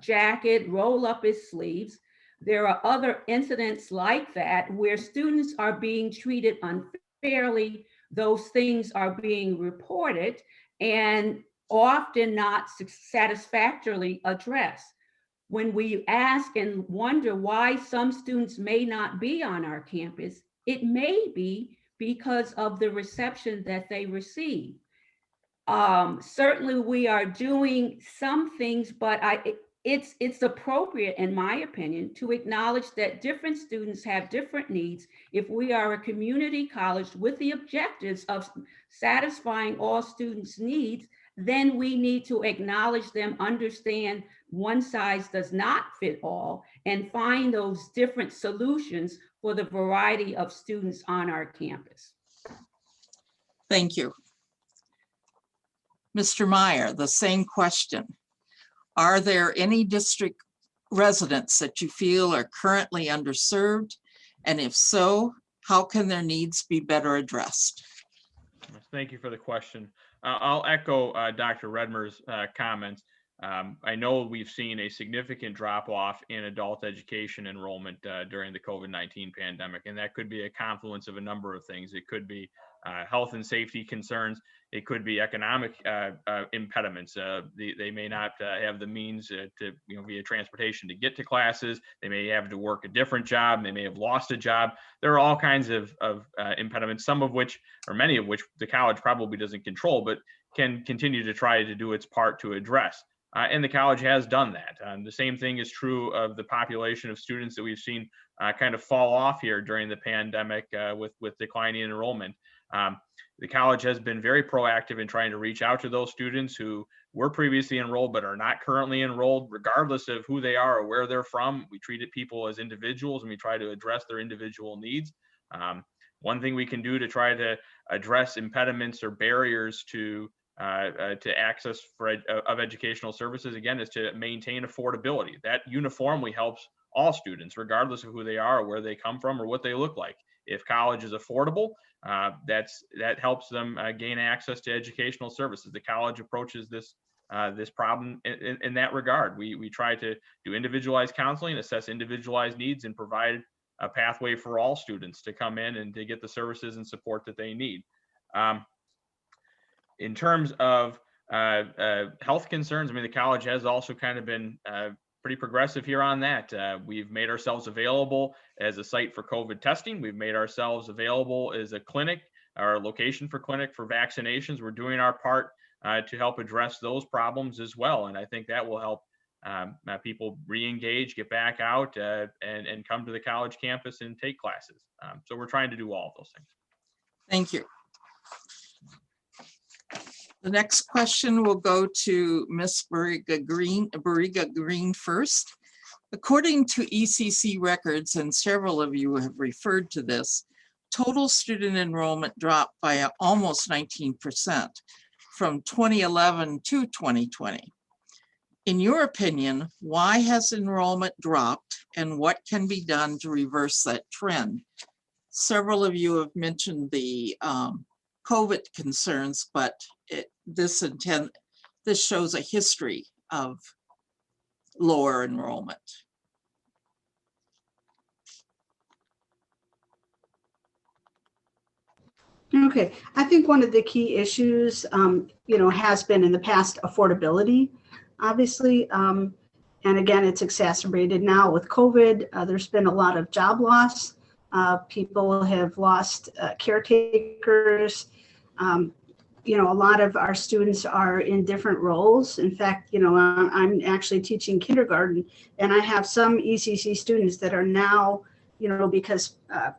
S4: jacket, roll up his sleeves. There are other incidents like that where students are being treated unfairly. Those things are being reported and often not satisfactorily addressed. When we ask and wonder why some students may not be on our campus, it may be because of the reception that they receive. Certainly we are doing some things, but it's appropriate, in my opinion, to acknowledge that different students have different needs. If we are a community college with the objectives of satisfying all students' needs, then we need to acknowledge them, understand one size does not fit all, and find those different solutions for the variety of students on our campus.
S1: Thank you. Mr. Meyer, the same question. Are there any district residents that you feel are currently underserved? And if so, how can their needs be better addressed?
S5: Thank you for the question. I'll echo Dr. Redmer's comments. I know we've seen a significant drop off in adult education enrollment during the COVID-19 pandemic, and that could be a confluence of a number of things. It could be health and safety concerns. It could be economic impediments. They may not have the means to, via transportation to get to classes. They may have to work a different job. They may have lost a job. There are all kinds of impediments, some of which, or many of which, the college probably doesn't control, but can continue to try to do its part to address. And the college has done that. The same thing is true of the population of students that we've seen kind of fall off here during the pandemic with declining enrollment. The college has been very proactive in trying to reach out to those students who were previously enrolled but are not currently enrolled, regardless of who they are or where they're from. We treated people as individuals and we try to address their individual needs. One thing we can do to try to address impediments or barriers to access of educational services, again, is to maintain affordability. That uniformly helps all students, regardless of who they are or where they come from or what they look like. If college is affordable, that helps them gain access to educational services. The college approaches this problem in that regard. We try to do individualized counseling, assess individualized needs, and provide a pathway for all students to come in and to get the services and support that they need. In terms of health concerns, I mean, the college has also kind of been pretty progressive here on that. We've made ourselves available as a site for COVID testing. We've made ourselves available as a clinic or a location for clinic for vaccinations. We're doing our part to help address those problems as well. And I think that will help people re-engage, get back out and come to the college campus and take classes. So we're trying to do all of those things.
S1: Thank you. The next question will go to Ms. Barriga-Green first. According to ECC records, and several of you have referred to this, total student enrollment dropped by almost 19% from 2011 to 2020. In your opinion, why has enrollment dropped and what can be done to reverse that trend? Several of you have mentioned the COVID concerns, but this shows a history of lower enrollment.
S3: Okay, I think one of the key issues, has been in the past affordability, obviously. And again, it's exacerbated now with COVID. There's been a lot of job loss. People have lost caretakers. A lot of our students are in different roles. In fact, I'm actually teaching kindergarten, and I have some ECC students that are now, because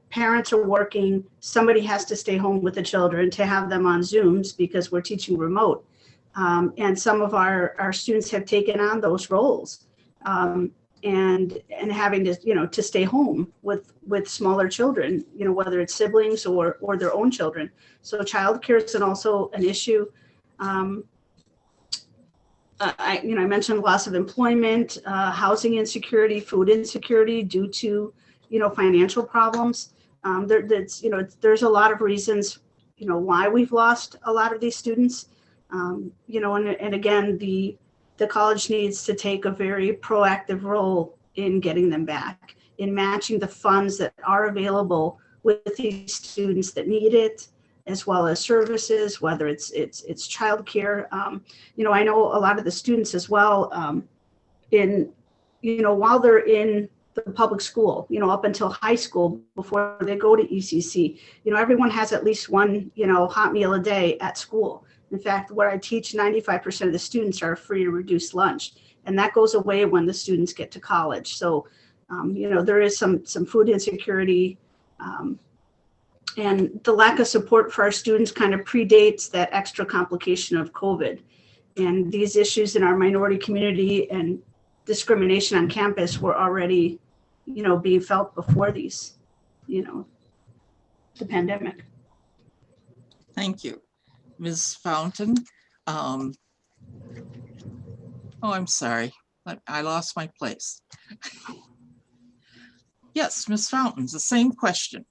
S3: parents are working, somebody has to stay home with the children to have them on Zooms because we're teaching remote. And some of our students have taken on those roles and having to, to stay home with smaller children, whether it's siblings or their own children. So childcare is also an issue. I mentioned loss of employment, housing insecurity, food insecurity due to, financial problems. There's a lot of reasons, why we've lost a lot of these students. And again, the college needs to take a very proactive role in getting them back, in matching the funds that are available with these students that need it, as well as services, whether it's childcare. I know a lot of the students as well, while they're in the public school, up until high school, before they go to ECC, everyone has at least one, hot meal a day at school. In fact, where I teach, 95% of the students are free or reduced lunch, and that goes away when the students get to college. So, there is some food insecurity, and the lack of support for our students kind of predates that extra complication of COVID. And these issues in our minority community and discrimination on campus were already, being felt before the pandemic.
S1: Thank you. Ms. Fountain. Oh, I'm sorry. I lost my place. Yes, Ms. Fountain, the same question.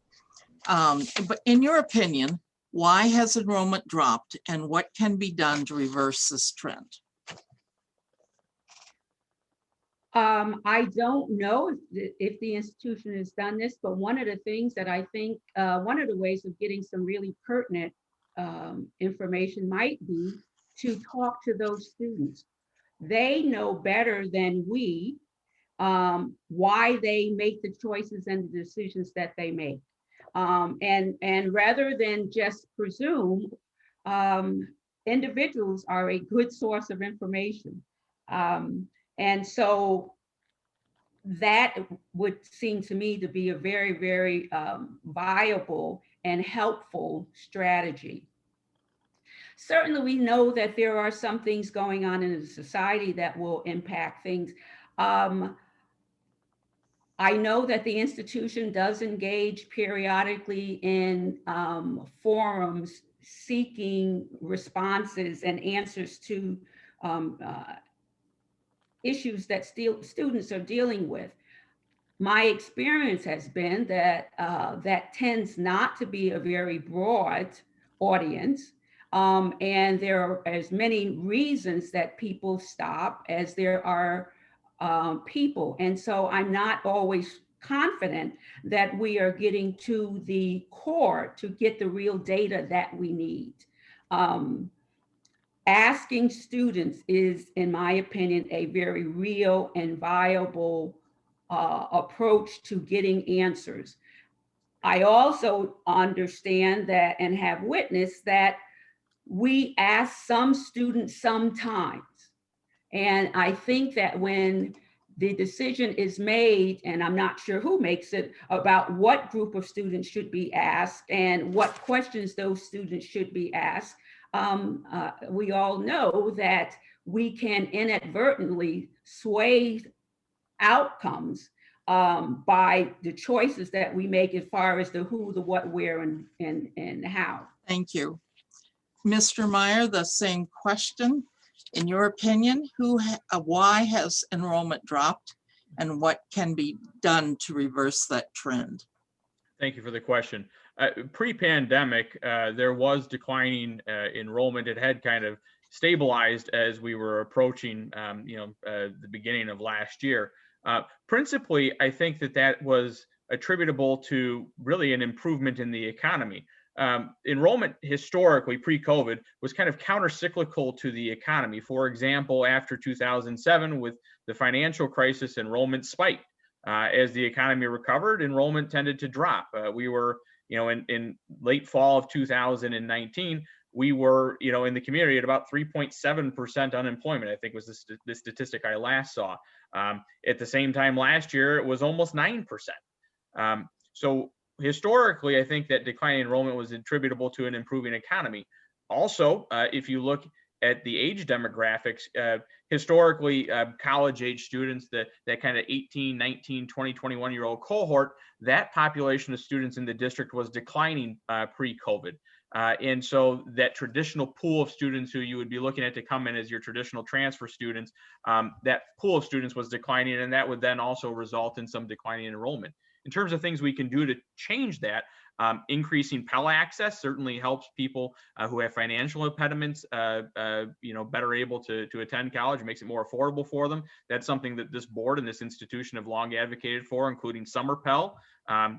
S1: But in your opinion, why has enrollment dropped and what can be done to reverse this trend?
S4: I don't know if the institution has done this, but one of the things that I think, one of the ways of getting some really pertinent information might be to talk to those students. They know better than we why they make the choices and the decisions that they make. And rather than just presume, individuals are a good source of information. And so that would seem to me to be a very, very viable and helpful strategy. Certainly, we know that there are some things going on in the society that will impact things. I know that the institution does engage periodically in forums seeking responses and answers to issues that students are dealing with. My experience has been that that tends not to be a very broad audience. And there are as many reasons that people stop as there are people. And so I'm not always confident that we are getting to the core to get the real data that we need. Asking students is, in my opinion, a very real and viable approach to getting answers. I also understand that and have witnessed that we ask some students sometimes. And I think that when the decision is made, and I'm not sure who makes it, about what group of students should be asked and what questions those students should be asked, we all know that we can inadvertently sway outcomes by the choices that we make as far as the who, the what, where, and how.
S1: Thank you. Mr. Meyer, the same question. In your opinion, why has enrollment dropped and what can be done to reverse that trend?
S5: Thank you for the question. Pre-pandemic, there was declining enrollment. It had kind of stabilized as we were approaching, the beginning of last year. Principally, I think that was attributable to really an improvement in the economy. Enrollment historically pre-COVID was kind of counter-cyclical to the economy. For example, after 2007 with the financial crisis, enrollment spiked. As the economy recovered, enrollment tended to drop. We were, in late fall of 2019, we were, in the community at about 3.7% unemployment, I think was the statistic I last saw. At the same time last year, it was almost 9%. So historically, I think that declining enrollment was attributable to an improving economy. Also, if you look at the age demographics, historically, college-age students, that kind of 18, 19, 20, 21-year-old cohort, that population of students in the district was declining pre-COVID. And so that traditional pool of students who you would be looking at to come in as your traditional transfer students, that pool of students was declining, and that would then also result in some declining enrollment. In terms of things we can do to change that, increasing Pell access certainly helps people who have financial impediments, better able to attend college, makes it more affordable for them. That's something that this board and this institution have long advocated for, including summer Pell.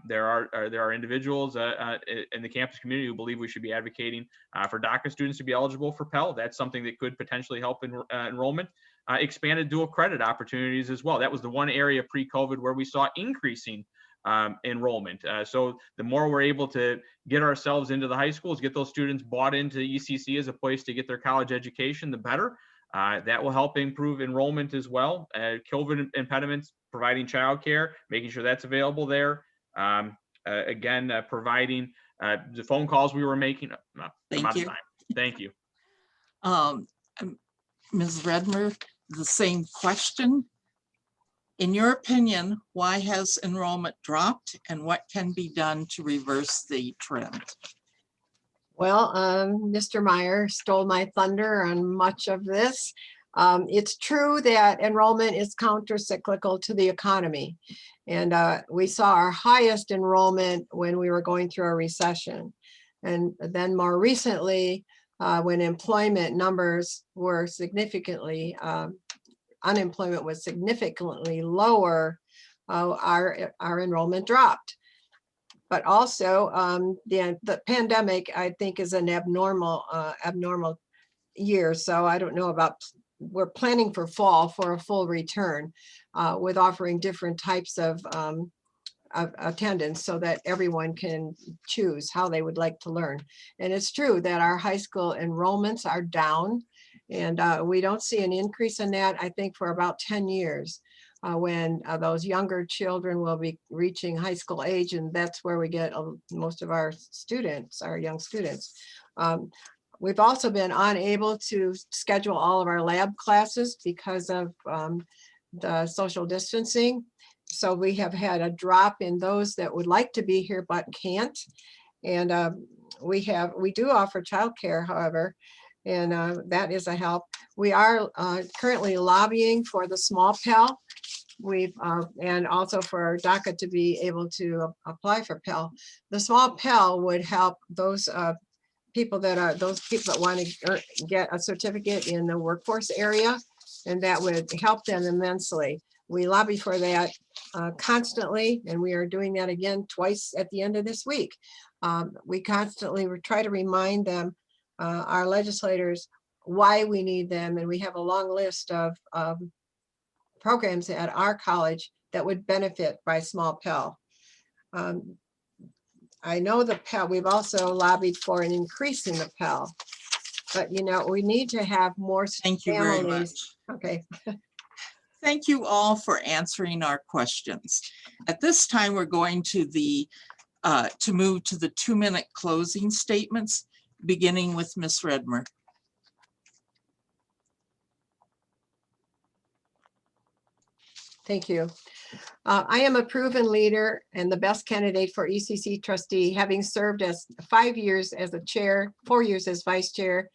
S5: There are individuals in the campus community who believe we should be advocating for DACA students to be eligible for Pell. That's something that could potentially help enrollment. Expanded dual credit opportunities as well. That was the one area pre-COVID where we saw increasing enrollment. So the more we're able to get ourselves into the high schools, get those students bought into ECC as a place to get their college education, the better. That will help improve enrollment as well. COVID impediments, providing childcare, making sure that's available there. Providing the phone calls we were making.
S1: Thank you.
S5: Thank you.
S1: Ms. Redmer, the same question. In your opinion, why has enrollment dropped and what can be done to reverse the trend?
S6: Well, Mr. Meyer stole my thunder on much of this. It's true that enrollment is counter-cyclical to the economy. And we saw our highest enrollment when we were going through a recession. And then more recently, when employment numbers were significantly, unemployment was significantly lower, our enrollment dropped. But also the pandemic, I think, is an abnormal year. So I don't know about, we're planning for fall for a full return with offering different types of attendance so that everyone can choose how they would like to learn. And it's true that our high school enrollments are down, and we don't see an increase in that, I think, for about 10 years. when those younger children will be reaching high school age, and that's where we get most of our students, our young students. We've also been unable to schedule all of our lab classes because of the social distancing. So we have had a drop in those that would like to be here but can't. And we do offer childcare, however, and that is a help. We are currently lobbying for the small Pell. And also for DACA to be able to apply for Pell. The small Pell would help those people that want to get a certificate in the workforce area, and that would help them immensely. We lobby for that constantly, and we are doing that again twice at the end of this week. We constantly try to remind them, our legislators, why we need them, and we have a long list of programs at our college that would benefit by small Pell. I know the Pell, we've also lobbied for an increase in the Pell, but we need to have more
S1: Thank you very much.
S6: Okay.
S1: Thank you all for answering our questions. At this time, we're going to move to the 2-minute closing statements, beginning with Ms. Redmer.
S6: Thank you. I am a proven leader and the best candidate for ECC trustee, having served as 5 years as a chair, 4 years as vice chair,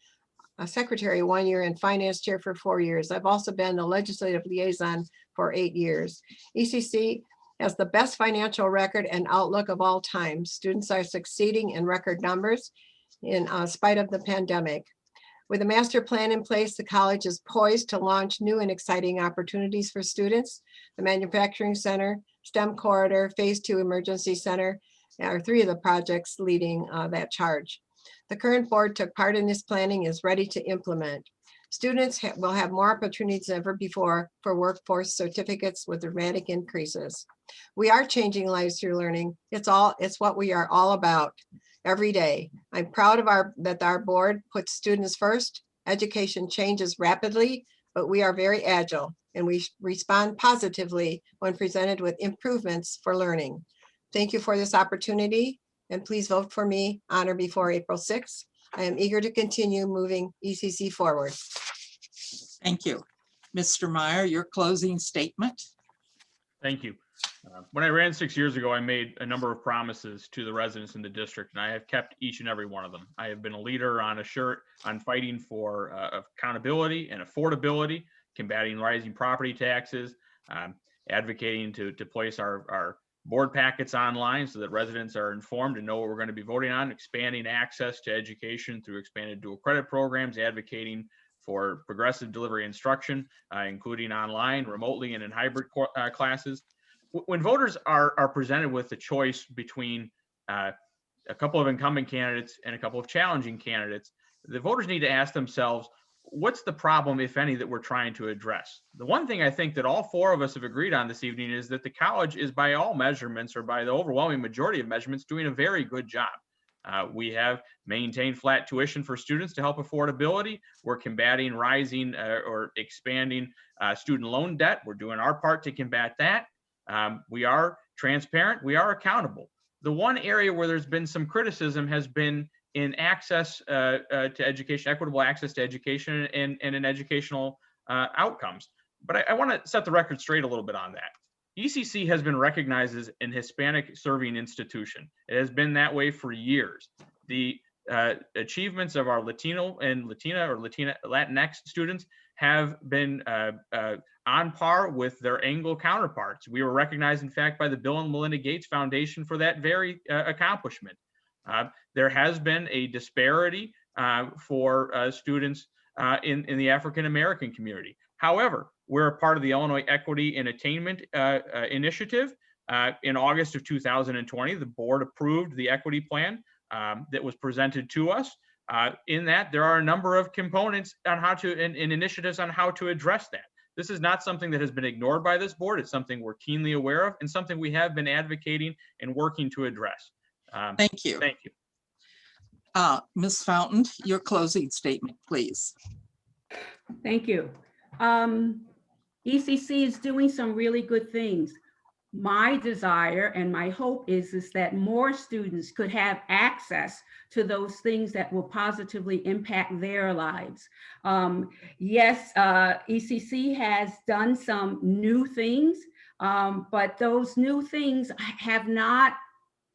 S6: a secretary 1 year, and finance chair for 4 years. I've also been the legislative liaison for 8 years. ECC has the best financial record and outlook of all time. Students are succeeding in record numbers in spite of the pandemic. With a master plan in place, the college is poised to launch new and exciting opportunities for students. The Manufacturing Center, STEM Corridor, Phase 2 Emergency Center are 3 of the projects leading that charge. The current board took part in this planning, is ready to implement. Students will have more opportunities than ever before for workforce certificates with dramatic increases. We are changing lives through learning. It's what we are all about every day. I'm proud of that our board puts students first. Education changes rapidly, but we are very agile and we respond positively when presented with improvements for learning. Thank you for this opportunity, and please vote for me on or before April 6th. I am eager to continue moving ECC forward.
S1: Thank you. Mr. Meyer, your closing statement.
S5: Thank you. When I ran 6 years ago, I made a number of promises to the residents in the district, and I have kept each and every one of them. I have been a leader on fighting for accountability and affordability, combating rising property taxes, advocating to place our board packets online so that residents are informed and know what we're going to be voting on, expanding access to education through expanded dual credit programs, advocating for progressive delivery instruction, including online, remotely, and in hybrid classes. When voters are presented with the choice between a couple of incumbent candidates and a couple of challenging candidates, the voters need to ask themselves, what's the problem, if any, that we're trying to address? The one thing I think that all 4 of us have agreed on this evening is that the college is, by all measurements, or by the overwhelming majority of measurements, doing a very good job. We have maintained flat tuition for students to help affordability. We're combating rising or expanding student loan debt. We're doing our part to combat that. We are transparent. We are accountable. The one area where there's been some criticism has been in access to education, equitable access to education, and in educational outcomes. But I want to set the record straight a little bit on that. ECC has been recognized as an Hispanic serving institution. It has been that way for years. The achievements of our Latino and Latinx students have been on par with their Anglo counterparts. We were recognized, in fact, by the Bill and Melinda Gates Foundation for that very accomplishment. There has been a disparity for students in the African American community. However, we're a part of the Illinois Equity and Attainment Initiative. In August of 2020, the board approved the equity plan that was presented to us. In that, there are a number of components on how to, and initiatives on how to address that. This is not something that has been ignored by this board. It's something we're keenly aware of and something we have been advocating and working to address.
S1: Thank you.
S5: Thank you.
S1: Ms. Fountain, your closing statement, please.
S4: Thank you. ECC is doing some really good things. My desire and my hope is that more students could have access to those things that will positively impact their lives. Yes, ECC has done some new things, but those new things have not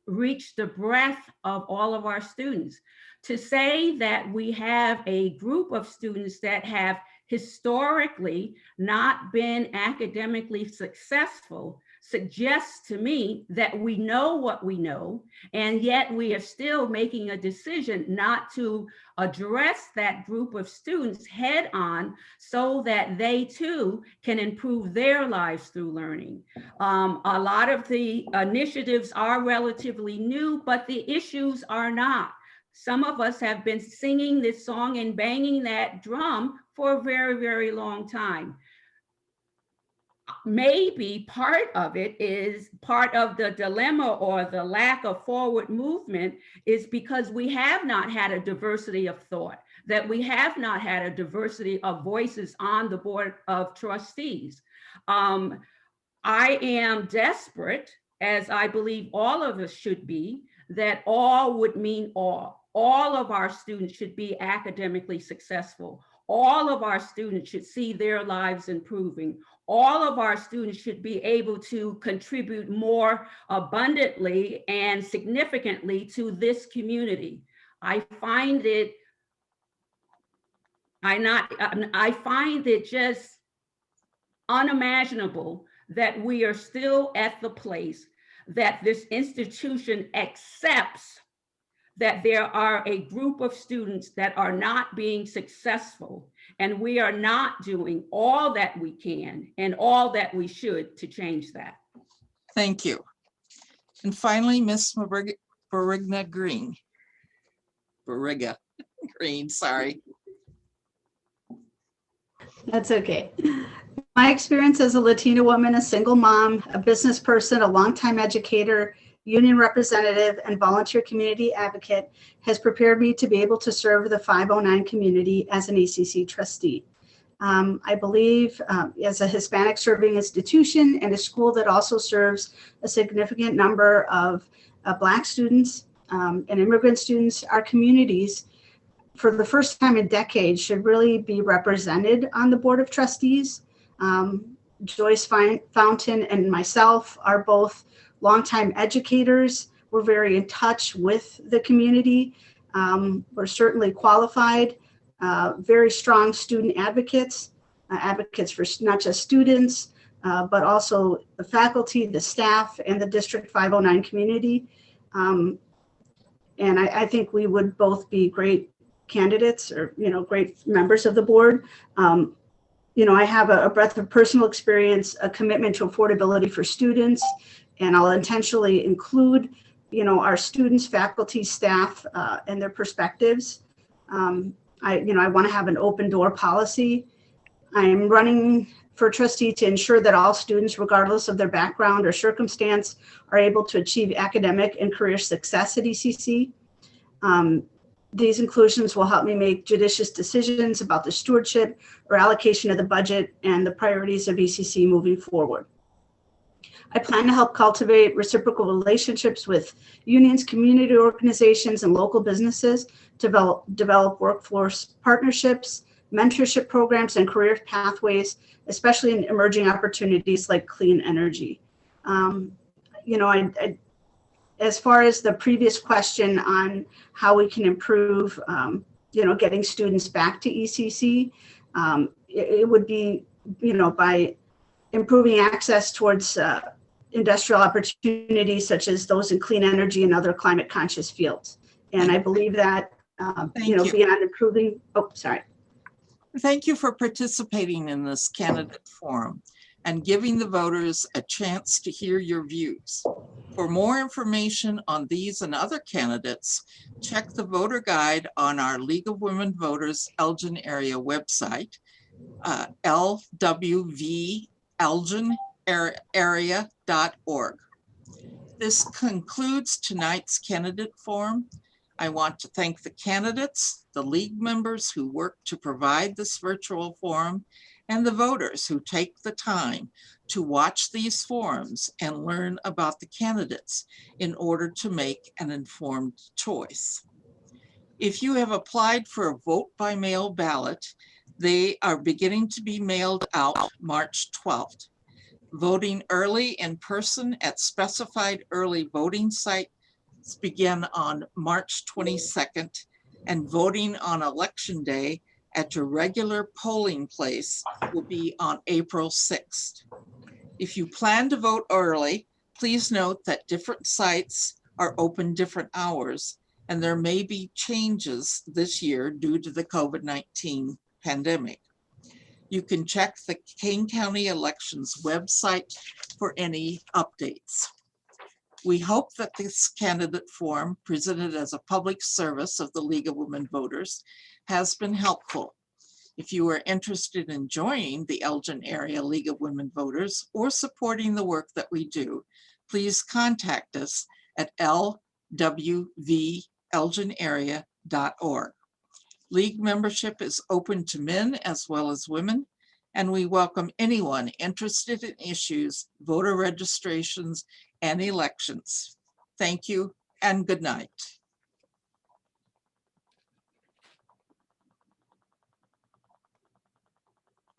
S4: reached the breadth of all of our students. To say that we have a group of students that have historically not been academically successful suggests to me that we know what we know, and yet we are still making a decision not to address that group of students head on so that they too can improve their lives through learning. A lot of the initiatives are relatively new, but the issues are not. Some of us have been singing this song and banging that drum for a very, very long time. Maybe part of it is part of the dilemma or the lack of forward movement is because we have not had a diversity of thought, that we have not had a diversity of voices on the board of trustees. I am desperate, as I believe all of us should be, that all would mean all. All of our students should be academically successful. All of our students should see their lives improving. All of our students should be able to contribute more abundantly and significantly to this community. I find it just unimaginable that we are still at the place that this institution accepts that there are a group of students that are not being successful, and we are not doing all that we can and all that we should to change that.
S1: Thank you. And finally, Ms. Barriga-Green. Barriga-Green, sorry.
S3: That's okay. My experience as a Latina woman, a single mom, a business person, a longtime educator, union representative, and volunteer community advocate has prepared me to be able to serve the 509 community as an Ecc trustee. I believe as a Hispanic serving institution and a school that also serves a significant number of Black students and immigrant students, our communities, for the first time in decades, should really be represented on the Board of Trustees. Joyce Fountain and myself are both longtime educators. We're very in touch with the community. We're certainly qualified, very strong student advocates, advocates for not just students, but also the faculty, the staff, and the District 509 community. And I think we would both be great candidates or, great members of the board. I have a breadth of personal experience, a commitment to affordability for students, and I'll intentionally include, our students, faculty, staff, and their perspectives. I want to have an open door policy. I'm running for trustee to ensure that all students, regardless of their background or circumstance, are able to achieve academic and career success at ECC. These inclusions will help me make judicious decisions about the stewardship or allocation of the budget and the priorities of ECC moving forward. I plan to help cultivate reciprocal relationships with unions, community organizations, and local businesses to develop workforce partnerships, mentorship programs, and career pathways, especially in emerging opportunities like clean energy. As far as the previous question on how we can improve, getting students back to ECC, it would be, by improving access towards industrial opportunities such as those in clean energy and other climate conscious fields. And I believe that, beyond improving,
S1: Thank you for participating in this candidate forum and giving the voters a chance to hear your views. For more information on these and other candidates, check the voter guide on our League of Women Voters Elgin area website, LWVEA.org. This concludes tonight's candidate forum. I want to thank the candidates, the league members who worked to provide this virtual forum, and the voters who take the time to watch these forums and learn about the candidates in order to make an informed choice. If you have applied for a vote by mail ballot, they are beginning to be mailed out March 12th. Voting early in person at specified early voting sites begin on March 22nd, and voting on Election Day at your regular polling place will be on April 6th. If you plan to vote early, please note that different sites are open different hours, and there may be changes this year due to the COVID-19 pandemic. You can check the Kane County Elections website for any updates. We hope that this candidate forum, presented as a public service of the League of Women Voters, has been helpful. If you are interested in joining the Elgin Area League of Women Voters or supporting the work that we do, please contact us at lwvelginarea.org. League membership is open to men as well as women, and we welcome anyone interested in issues, voter registrations, and elections. Thank you and good night.